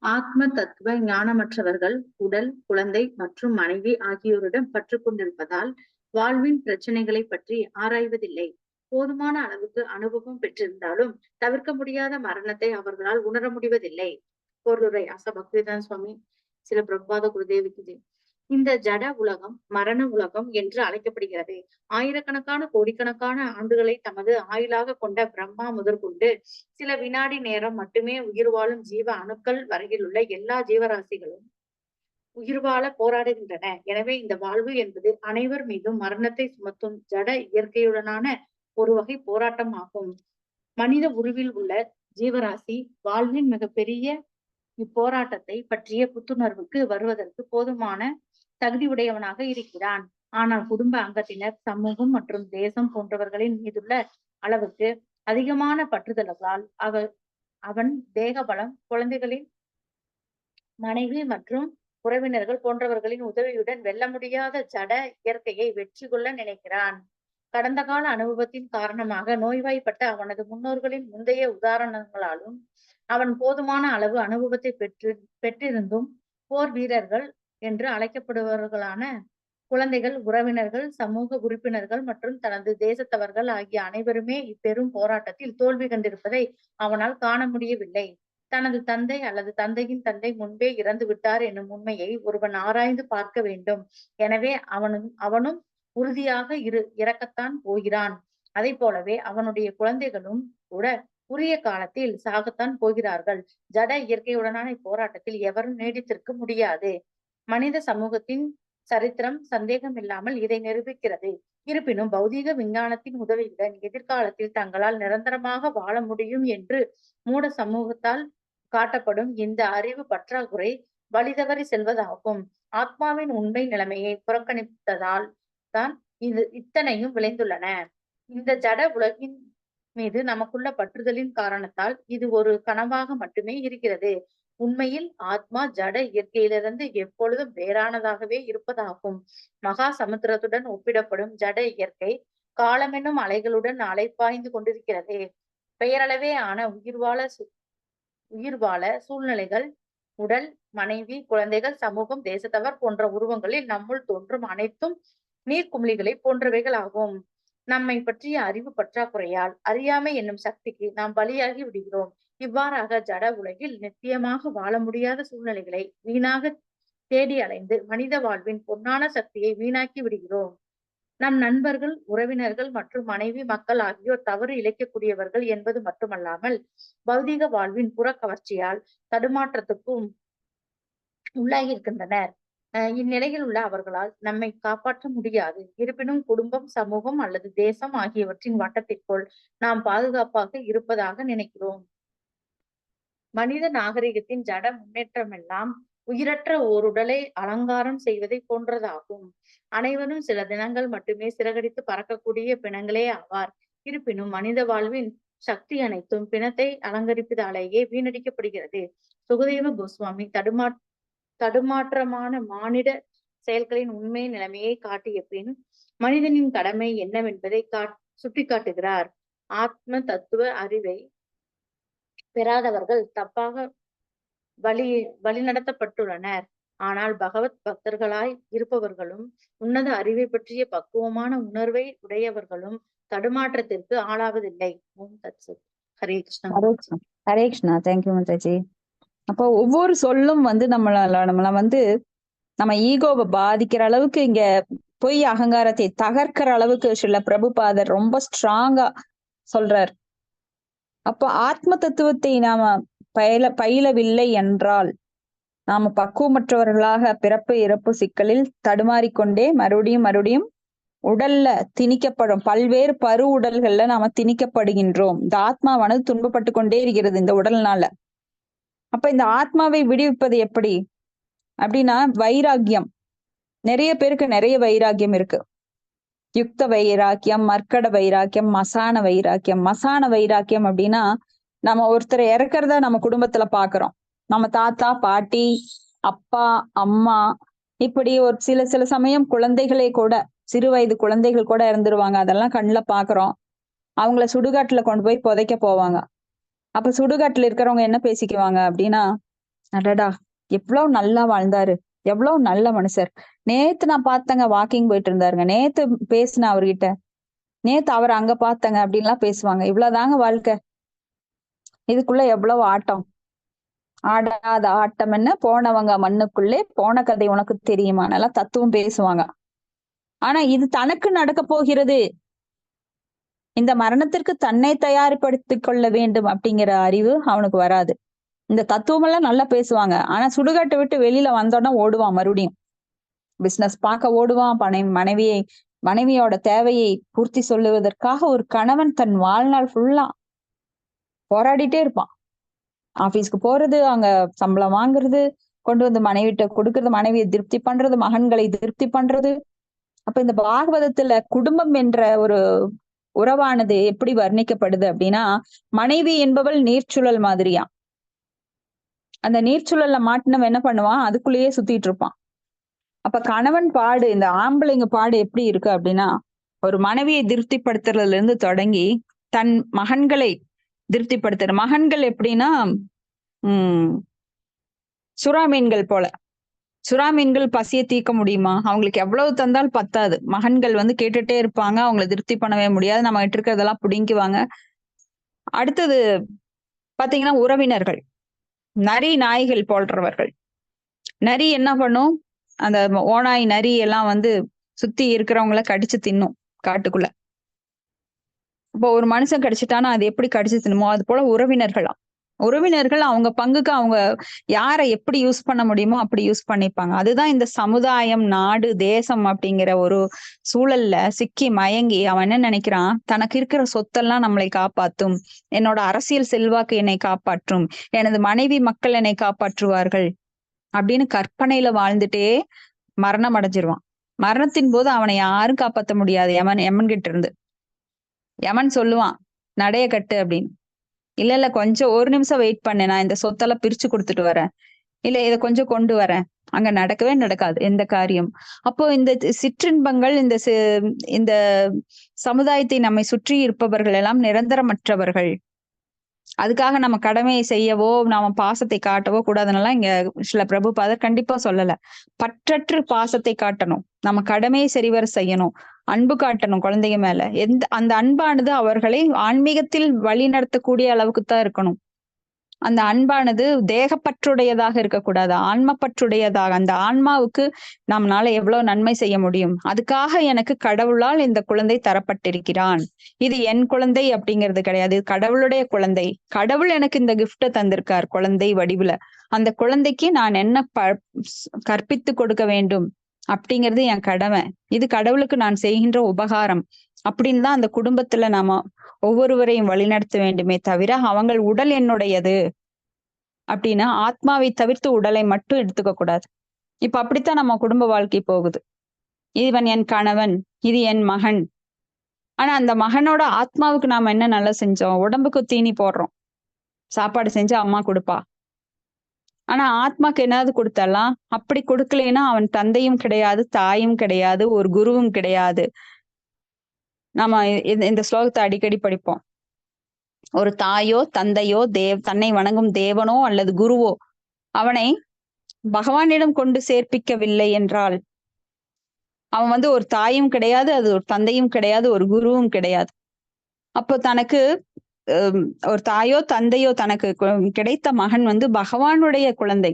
ஆத்ம தத்துவ ஞானமற்றவர்கள் உடல், குழந்தை மற்றும் மனைவி ஆகியோரிடம் பற்று கொண்டிருப்பதால் வாழ்வின் பிரச்சனைகளை பற்றி ஆராய்வதில்லை. போதுமான அளவுக்கு அனுபவம் பெற்றிருந்தாலும் தவிர்க்க முடியாத மரணத்தை அவர்களால் உணர முடிவதில்லை. பொருளுரை ஆசா பக்திவேதாந்த சுவாமி சில பிரபாத குருதேவிக்கு. இந்த ஜட உலகம் மரண உலகம் என்று அழைக்கப்படுகிறது. ஆயிரக்கணக்கான கோடிக்கணக்கான ஆண்டுகளை தமது ஆயுளாக கொண்ட பிரம்மா முதற்கொண்டு சில வினாடி நேரம் மட்டுமே உயிர் வாழும் ஜீவ அணுக்கள் வரையில் உள்ள எல்லா ஜீவராசிகளும் உயிர் வாழ போராடுகின்றன. எனவே இந்த வாழ்வு என்பது அனைவர் மீதும் மரணத்தை சுமத்தும் ஜட இயற்கையுடனான ஒரு வகை போராட்டம் ஆகும். மனித உருவில் உள்ள ஜீவராசி வாழ்வின் மிகப்பெரிய இப்போராட்டத்தை பற்றிய புத்துணர்வுக்கு வருவதற்கு போதுமான தகுதி உடையவனாக இருக்கிறான். ஆனால் குடும்ப அங்கத்தினர், சமூகம் மற்றும் தேசம் போன்றவர்களின் மீதுள்ள அளவுக்கு அதிகமான பற்றுதல்களால் அவன் தேக பலம், குழந்தைகளின் மனைவி மற்றும் உறவினர்கள் போன்றவர்களின் உதவியுடன் வெல்ல முடியாத ஜட இயற்கையை வெற்றி கொள்ள நினைக்கிறான். கடந்த கால அனுபவத்தின் காரணமாக நோய்வாய்ப்பட்ட அவனது முன்னோர்களின் முந்தைய உதாரணங்களாலும் அவன் போதுமான அளவு அனுபவத்தை பெற்றிருந்தும் போர் வீரர்கள் என்று அழைக்கப்படுபவர்களான குழந்தைகள், உறவினர்கள், சமூக உறுப்பினர்கள் மற்றும் தனது தேசத்தவர்கள் ஆகிய அனைவருமே இப்பெரும் போராட்டத்தில் தோல்வி கண்டிருப்பதை அவனால் காண முடியவில்லை. தனது தந்தை அல்லது தந்தையின் தந்தை முன்பே இறந்து விட்டார் என்னும் உண்மையை ஒருவன் ஆராய்ந்து பார்க்க வேண்டும். எனவே அவனும் உறுதியாக இறக்கத்தான் போகிறான். அதை போலவே அவனுடைய குழந்தைகளும் கூட உரிய காலத்தில் சாகத்தான் போகிறார்கள். ஜட இயற்கையுடனான இப்போராட்டத்தில் எவரும் நீடித்திருக்க முடியாது. மனித சமூகத்தின் சரித்திரம் சந்தேகம் இல்லாமல் இதை நிரூபிக்கிறது. இருப்பினும் பௌதீக விஞ்ஞானத்தின் உதவியுடன் எதிர்காலத்தில் தங்களால் நிரந்தரமாக வாழ முடியும் என்று மூட சமூகத்தால் காட்டப்படும் இந்த அறிவு பற்றாக்குறை வழிதவறி செல்வதாகும். ஆத்மாவின் உண்மை நிலைமையை புறக்கணித்ததால் தான் இத்தனையும் விளைந்துள்ளன. இந்த ஜட உலகின் மீது நமக்குள்ள பற்றுதலின் காரணத்தால் இது ஒரு கனவாக மட்டுமே இருக்கிறது. உண்மையில் ஆத்மா ஜட இயற்கையிலிருந்து எப்பொழுதும் வேறானதாகவே இருப்பதாகும். மகா சமுத்திரத்துடன் ஒப்பிடப்படும் ஜட இயற்கை காலமென்னும் அலைகளுடன் அலைப்பாய்ந்து கொண்டிருக்கிறது. பெயரளவே ஆன உயிர்வாழ சூழ்நிலைகள், உடல், மனைவி, குழந்தைகள், சமூகம், தேசத்தவர் போன்ற உருவங்களில் நம்முள் தோன்றும் அனைத்தும் நீர்க்குமிழிகளை போன்றவைகள் ஆகும். நம்மை பற்றிய அறிவு பற்றாக்குறையால் அறியாமை என்னும் சக்திக்கு நாம் பலியாகி விடுகிறோம். இவ்வாறாக ஜட உலகில் நித்தியமாக வாழ முடியாத சூழ்நிலைகளை வீணாக தேடி அலைந்து மனித வாழ்வின் பொன்னான சக்தியை வீணாக்கி விடுகிறோம். நம் நண்பர்கள், உறவினர்கள் மற்றும் மனைவி, மக்கள் ஆகியோர் தவறு இழைக்கக்கூடியவர்கள் என்பது மட்டுமல்லாமல் பௌதிக வாழ்வின் புற கவர்ச்சியால் தடுமாற்றத்துக்கும் உள்ளாகி இருக்கின்றனர். இந்நிலையில் உள்ள அவர்களால் நம்மை காப்பாற்ற முடியாது. இருப்பினும் குடும்பம், சமூகம் அல்லது தேசம் ஆகியவற்றின் வட்டத்திற்குள் நாம் பாதுகாப்பாக இருப்பதாக நினைக்கிறோம். மனித நாகரிகத்தின் ஜட முன்னேற்றமெல்லாம் உயிரற்ற ஓருடலை அலங்காரம் செய்வதை போன்றதாகும். அனைவரும் சில தினங்கள் மட்டுமே சிறகடித்து பறக்கக்கூடிய பிணங்களே ஆவார். இருப்பினும் மனித வாழ்வின் சக்தி அனைத்தும் பிணத்தை அலங்கரிப்பதாலேயே வீணடிக்கப்படுகிறது. சுகதேவ கோஸ்வாமி தடுமாற்றமான மானிட செயல்களின் உண்மை நிலைமையை காட்டிய பின் மனிதனின் கடமை என்னவென்பதை சுட்டிக்காட்டுகிறார். ஆத்ம தத்துவ அறிவை பெறாதவர்கள் தப்பாக வழிநடத்தப்பட்டுள்ளனர். ஆனால் பகவத் பக்தர்களாய் இருப்பவர்களும் உன்னத அறிவை பற்றிய பக்குவமான உணர்வை உடையவர்களும் தடுமாற்றத்திற்கு ஆளாவதில்லை. ஓம் தத் சத். ஹரே கிருஷ்ணா. ஹரே கிருஷ்ணா. தேங்க்யூ மாதாஜி. அப்போ ஒவ்வொரு சொல்லும் வந்து நம்மள வந்து நம்ம ஈகோவை பாதிக்கிற அளவுக்கு, இங்க பொய் அகங்காரத்தை தகர்க்கிற அளவுக்கு சில பிரபுபாதர் ரொம்ப ஸ்ட்ராங்கா சொல்றார். அப்போ ஆத்ம தத்துவத்தை நாம பயிலவில்லை என்றால் நாம பக்குவமற்றவர்களாக பிறப்பு இறப்பு சிக்கலில் தடுமாறிக்கொண்டே மறுபடியும் உடல்ல திணிக்கப்படும் பல்வேறு பரு உடல்கள்ல நாம திணிக்கப்படுகின்றோம். இந்த ஆத்மாவானது துன்பப்பட்டு கொண்டே இருக்கிறது இந்த உடல்னால. அப்ப இந்த ஆத்மாவை விடுவிப்பது எப்படி அப்படின்னா வைராக்கியம். நிறைய பேருக்கு நிறைய வைராக்கியம் இருக்கு. யுக்த வைராக்கியம், மர்க்கட வைராக்கியம், மசான வைராக்கியம். மசான வைராக்கியம் அப்படின்னா நம்ம ஒருத்தரை இறக்குறத நம்ம குடும்பத்துல பாக்குறோம். நம்ம தாத்தா, பாட்டி, அப்பா, அம்மா, இப்படி ஒரு சில சமயம் குழந்தைகளே கூட, சிறு வயது குழந்தைகள் கூட இறந்துருவாங்க. அதெல்லாம் கண்ணுல பாக்குறோம். அவங்கள சுடுகாட்டுல கொண்டு போய் புதைக்க போவாங்க. அப்ப சுடுகாட்டுல இருக்கிறவங்க என்ன பேசிக்குவாங்க அப்படின்னா, அடடா எவ்வளவு நல்லா வாழ்ந்தாரு, எவ்வளவு நல்ல மனுஷர், நேத்து நான் பார்த்தங்க வாக்கிங் போயிட்டு இருந்தாருங்க, நேத்து பேசினேன் அவர்கிட்ட, நேத்து அவர் அங்க பார்த்தங்க அப்படின்லாம் பேசுவாங்க. இவ்வளவுதாங்க வாழ்க்கை. இதுக்குள்ள எவ்வளவு ஆட்டம். ஆடாத ஆட்டம் என்ன, போனவங்க மண்ணுக்குள்ளே, போன கதை உனக்கு தெரியுமா, நல்லா தத்துவம் பேசுவாங்க. ஆனா இது தனக்கு நடக்க போகிறது, இந்த மரணத்திற்கு தன்னை தயார்படுத்திக் கொள்ள வேண்டும் அப்படிங்கிற அறிவு அவனுக்கு வராது. இந்த தத்துவம் எல்லாம் நல்லா பேசுவாங்க. ஆனா சுடுகாட்டை விட்டு வெளியில வந்தோன்னா ஓடுவான். மறுபடியும் பிசினஸ் பார்க்க ஓடுவான். மனைவியோட தேவையை பூர்த்தி சொல்லுவதற்காக ஒரு கணவன் தன் வாழ்நாள் ஃபுல்லா போராடிட்டே இருப்பான். ஆபீஸ்க்கு போறது, அங்க சம்பளம் வாங்குறது, கொண்டு வந்து மனைவிட்ட கொடுக்கறது, மனைவியை திருப்தி பண்றது, மகன்களை திருப்தி பண்றது. அப்ப இந்த பாகவதத்துல குடும்பம் என்ற ஒரு உறவானது எப்படி வர்ணிக்கப்படுது அப்படின்னா, மனைவி என்பவள் நீர்ச்சுழல் மாதிரியா. அந்த நீர்ச்சுழல்ல மாட்டினவன் என்ன பண்ணுவான், அதுக்குள்ளேயே சுத்திட்டு இருப்பான். அப்ப கணவன் பாடு, இந்த ஆம்பளைங்க பாடு எப்படி இருக்கு அப்படின்னா, ஒரு மனைவியை திருப்திப்படுத்துறதுல இருந்து தொடங்கி தன் மகன்களை திருப்திப்படுத்துற. மகன்கள் எப்படின்னா சுறா மீன்கள் போல. சுறா மீன்கள் பசியை தீர்க்க முடியுமா? அவங்களுக்கு எவ்வளவு தந்தாலும் பத்தாது. மகன்கள் வந்து கேட்டுட்டே இருப்பாங்க, அவங்களை திருப்தி பண்ணவே முடியாது. நம்ம கிட்ட இருக்கிறதெல்லாம் பிடுங்கிக்குவாங்க. அடுத்தது பாத்தீங்கன்னா உறவினர்கள், நரி நாய்கள் போன்றவர்கள். நரி என்ன பண்ணும், அந்த ஓநாய் நரி எல்லாம் வந்து சுத்தி இருக்கிறவங்கள கடிச்சு தின்னும் காட்டுக்குள்ள. இப்போ ஒரு மனுஷன் கடிச்சிட்டானா அது எப்படி கடிச்சு தின்னுமோ அது போல உறவினர்கள் அவங்க பங்குக்கு அவங்க யாரை எப்படி யூஸ் பண்ண முடியுமோ அப்படி யூஸ் பண்ணிப்பாங்க. அதுதான் இந்த சமுதாயம், நாடு, தேசம் அப்படிங்கிற ஒரு சூழல்ல சிக்கி மயங்கி அவன் என்ன நினைக்கிறான், தனக்கு இருக்கிற சொத்தெல்லாம் நம்மளை காப்பாற்றும், என்னோட அரசியல் செல்வாக்கு என்னை காப்பாற்றும், எனது மனைவி மக்கள் என்னை காப்பாற்றுவார்கள் அப்படின்னு கற்பனையில வாழ்ந்துட்டே மரணம் அடைஞ்சிருவான். மரணத்தின் போது அவனை யாரும் காப்பாற்ற முடியாது. யமன் கிட்ட இருந்து யமன் சொல்லுவான், நடைய கட்டு அப்படின்னு. இல்ல கொஞ்சம் ஒரு நிமிஷம் வெயிட் பண்ணு, நான் இந்த சொத்தெல்லாம் பிரிச்சு கொடுத்துட்டு வரேன், இல்ல இதை கொஞ்சம் கொண்டு வரேன். அங்க நடக்கவே நடக்காது எந்த காரியம். அப்போ இந்த சிற்றின்பங்கள், இந்த சமுதாயத்தை நம்மை சுற்றி இருப்பவர்கள் எல்லாம் நிரந்தரமற்றவர்கள். அதுக்காக நம்ம கடமையை செய்யவோ நாம பாசத்தை காட்டவோ கூடாதுன்னெல்லாம் இங்க சில பிரபுபாதர் கண்டிப்பா சொல்லல. பற்றற்று பாசத்தை காட்டணும், நம்ம கடமையை சரிவர செய்யணும், அன்பு காட்டணும் குழந்தைங்க மேல. அந்த அன்பானது அவர்களை ஆன்மீகத்தில் வழி நடத்தக்கூடிய அளவுக்கு தான் இருக்கணும். அந்த அன்பானது தேகப்பற்றுடையதாக இருக்கக்கூடாது, ஆன்மப்பற்றுடையதாக. அந்த ஆன்மாவுக்கு நம்மளால எவ்வளவு நன்மை செய்ய முடியும், அதுக்காக எனக்கு கடவுளால் இந்த குழந்தை தரப்பட்டிருக்கிறான், இது என் குழந்தை அப்படிங்கிறது கிடையாது, இது கடவுளுடைய குழந்தை. கடவுள் எனக்கு இந்த கிஃப்ட தந்திருக்கார் குழந்தை வடிவுல. அந்த குழந்தைக்கு நான் என்ன கற்பித்து கொடுக்க வேண்டும் அப்படிங்கிறது என் கடமை. இது கடவுளுக்கு நான் செய்கின்ற உபகாரம் அப்படின்னு தான் அந்த குடும்பத்துல நாம ஒவ்வொருவரையும் வழிநடத்த வேண்டுமே தவிர, அவங்கள் உடல் என்னுடையது அப்படின்னா ஆத்மாவை தவிர்த்து உடலை மட்டும் எடுத்துக்க கூடாது. இப்ப அப்படித்தான் நம்ம குடும்ப வாழ்க்கை போகுது. இவன் என் கணவன், இது என் மகன். ஆனா அந்த மகனோட ஆத்மாவுக்கு நாம என்ன நல்லா செஞ்சோம்? உடம்புக்கு தீனி போடுறோம், சாப்பாடு செஞ்சு அம்மா கொடுப்பா. ஆனா ஆத்மாக்கு என்னது கொடுத்தலாம்? அப்படி கொடுக்கலைன்னா அவன் தந்தையும் கிடையாது, தாயும் கிடையாது, ஒரு குருவும் கிடையாது. நாம இந்த ஸ்லோகத்தை அடிக்கடி படிப்போம். ஒரு தாயோ தந்தையோ தன்னை வணங்கும் தேவனோ அல்லது குருவோ அவனை பகவானிடம் கொண்டு சேர்ப்பிக்கவில்லை என்றால் அவன் ஒரு தாயும் கிடையாது, அது ஒரு தந்தையும் கிடையாது, ஒரு குருவும் கிடையாது. அப்போ தனக்கு ஒரு தாயோ தந்தையோ தனக்கு கிடைத்த மகன் பகவானுடைய குழந்தை.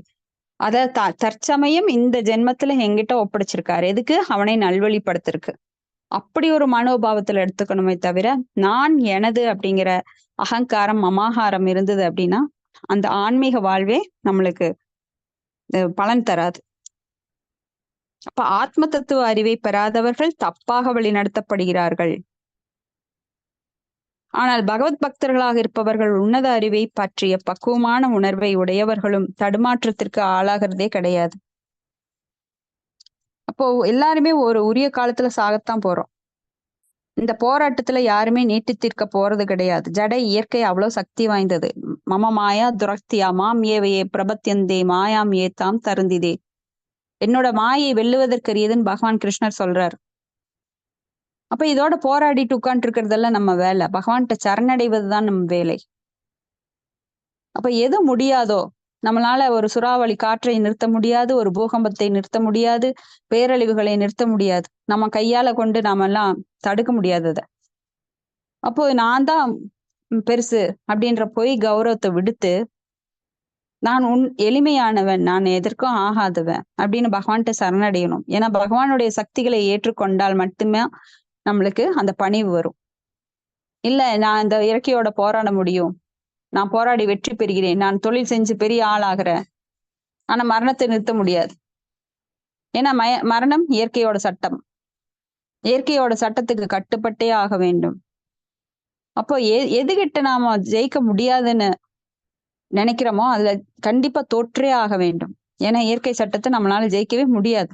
அத தற்சமயம் இந்த ஜென்மத்துல என்கிட்ட ஒப்படைச்சிருக்காரு. எதுக்கு? அவனை நல்வழிப்படுத்திருக்கு. அப்படி ஒரு மனோபாவத்துல எடுத்துக்கணுமே தவிர, நான் எனது அப்படிங்கிற அகங்காரம் மமாகாரம் இருந்தது அப்படின்னா அந்த ஆன்மீக வாழ்வே நம்மளுக்கு பலன் தராது. அப்ப ஆத்ம தத்துவ அறிவை பெறாதவர்கள் தப்பாக வழி நடத்தப்படுகிறார்கள். ஆனால் பகவத் பக்தர்களாக இருப்பவர்கள் உன்னத அறிவை பற்றிய பக்குவமான உணர்வை உடையவர்களும் தடுமாற்றத்திற்கு ஆளாகிறதே கிடையாது. அப்போ எல்லாருமே ஒரு உரிய காலத்துல சாகத்தான் போறோம். இந்த போராட்டத்துல யாருமே நீட்டித்திருக்க போறது கிடையாது. ஜட இயற்கை அவ்வளவு சக்தி வாய்ந்தது. மம மாயா துரக்தியா மாம் ஏவையே பிரபத்தியந்தே மாயாம் ஏத்தாம் தருந்திதே. என்னோட மாயை வெல்லுவதற்கரியதுன்னு பகவான் கிருஷ்ணர் சொல்றார். அப்ப இதோட போராடிட்டு உட்கார்ந்து இருக்கிறதெல்லாம் நம்ம வேலை, பகவான்கிட்ட சரணடைவதுதான் நம்ம வேலை. அப்ப எது முடியாதோ, நம்மளால ஒரு சூறாவளி காற்றை நிறுத்த முடியாது, ஒரு பூகம்பத்தை நிறுத்த முடியாது, பேரழிவுகளை நிறுத்த முடியாது, நம்ம கையால கொண்டு நாம எல்லாம் தடுக்க முடியாது அத. அப்போ நான் தான் பெருசு அப்படின்ற பொய் கௌரவத்தை விடுத்து, நான் எளிமையானவன், நான் எதற்கும் ஆகாதவன் அப்படின்னு பகவான்கிட்ட சரணடையணும். ஏன்னா பகவானுடைய சக்திகளை ஏற்றுக்கொண்டால் மட்டுமே நம்மளுக்கு அந்த பணிவு வரும். இல்ல நான் இந்த இயற்கையோட போராட முடியும், நான் போராடி வெற்றி பெறுகிறேன், நான் தொழில் செஞ்சு பெரிய ஆளாகிறேன், ஆனா மரணத்தை நிறுத்த முடியாது. ஏன்னா மரணம் இயற்கையோட சட்டம், இயற்கையோட சட்டத்துக்கு கட்டுப்பட்டே ஆக வேண்டும். அப்போ எதுகிட்ட நாம ஜெயிக்க முடியாதுன்னு நினைக்கிறோமோ அதுல கண்டிப்பா தோற்றே ஆக வேண்டும். ஏன்னா இயற்கை சட்டத்தை நம்மளால ஜெயிக்கவே முடியாது.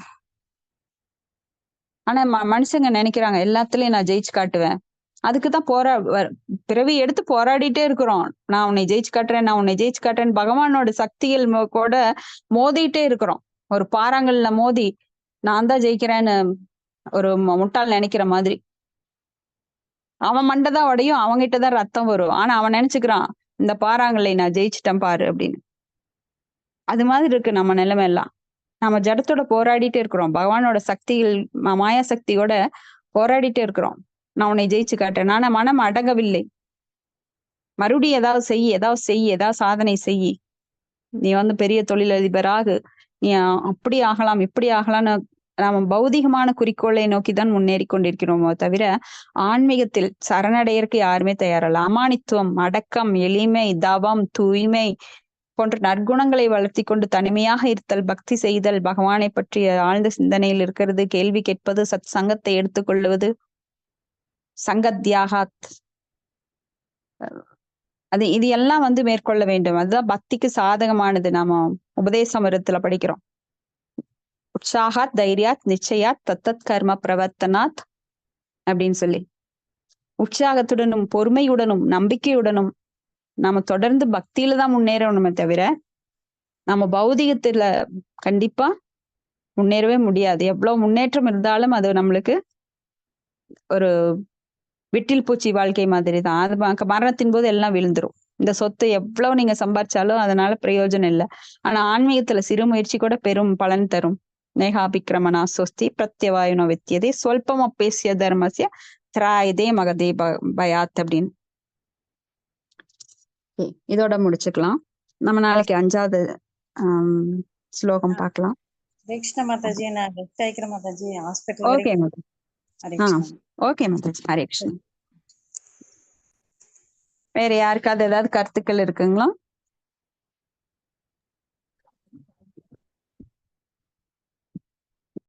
ஆனா மனுஷங்க நினைக்கிறாங்க எல்லாத்துலயும் நான் ஜெயிச்சு காட்டுவேன். அதுக்குதான் பிறவி எடுத்து போராடிட்டே இருக்கிறோம். நான் உன்னை ஜெயிச்சு காட்டுறேன், நான் உன்னை ஜெயிச்சு காட்டுறேன். பகவானோட சக்திகள் கூட மோதிட்டே இருக்கிறோம். ஒரு பாறாங்கல்ல மோதி நான் தான் ஜெயிக்கிறேன்னு ஒரு முட்டாள் நினைக்கிற மாதிரி. அவன் மண்டைதான் உடையும், அவங்கிட்டதான் ரத்தம் வரும். ஆனா அவன் நினைச்சுக்கிறான் இந்த பாறாங்கல்லை நான் ஜெயிச்சுட்டேன் பாரு அப்படின்னு. அது மாதிரி இருக்கு நம்ம நிலைமை எல்லாம். நம்ம ஜடத்தோட போராடிட்டே இருக்கிறோம், பகவானோட சக்திகள் மாயா சக்தியோட போராடிட்டே இருக்கிறோம். நான் உன்னை ஜெயிச்சு காட்டுறேன். ஆனா மனம் அடங்கவில்லை. மறுபடியும் ஏதாவது சாதனை செய்யி, நீ பெரிய தொழிலதிபராகு, நீ அப்படி ஆகலாம் இப்படி ஆகலாம்னு நாம பௌதிகமான குறிக்கோளை நோக்கிதான் முன்னேறி கொண்டிருக்கிறோமோ தவிர ஆன்மீகத்தில் சரணடையற்கு யாருமே தயாரல்ல. அமானித்துவம், அடக்கம், எளிமை, தவம், தூய்மை போன்ற நற்குணங்களை வளர்த்தி கொண்டு தனிமையாக இருத்தல், பக்தி செய்தல், பகவானை பற்றிய ஆழ்ந்த சிந்தனையில் இருக்கிறது, கேள்வி கேட்பது, சத் சங்கத்தை எடுத்துக்கொள்வது, சங்கத்யாகாத், இது எல்லாம் மேற்கொள்ள வேண்டும். அதுதான் பக்திக்கு சாதகமானது. நாம உபதேசமரத்துல படிக்கிறோம். உற்சாகாத் தைரியாத் நிச்சயாத் தத்தத் கர்ம பிரவர்த்தனாத் அப்படின்னு சொல்லி. உற்சாகத்துடனும் பொறுமையுடனும் நம்பிக்கையுடனும் நாம தொடர்ந்து பக்தியில தான் முன்னேறணுமே தவிர நம்ம பௌதிகத்துல கண்டிப்பா முன்னேறவே முடியாது. எவ்வளவு முன்னேற்றம் இருந்தாலும் அது நம்மளுக்கு ஒரு விட்டில் பூச்சி வாழ்க்கை மாதிரி தான். அது மரணத்தின் போது எல்லாம் விழுந்துரும். இந்த சொத்து எவ்வளவு நீங்க சம்பாரிச்சாலும் அதனால பிரயோஜனம் இல்லை. ஆனா ஆன்மீகத்துல சிறு முயற்சி கூட பெரும் பலன் தரும். நேகாபிக்கிரமணா சொஸ்தி பிரத்யவாயுன வித்தியதே சொல்பம் அப்பேசிய தர்மசிய திராயதே மகதே பயாத் அப்படின்னு. இதோட முடிச்சுக்கலாம். நம்ம நாளைக்கு 5வது ஸ்லோகம் பார்க்கலாம். கிருஷ்ண மாதாஜி, நான் ரெஸ்ட் ஆயிக்கிறேன் மாதாஜி. ஹாஸ்பிட்டல் ஓகே மாதாஜி. ஓகே மாதாஜி. ஹரே கிருஷ்ணா. வேற யாருக்காவது ஏதாவது கருத்துக்கள் இருக்குங்களா?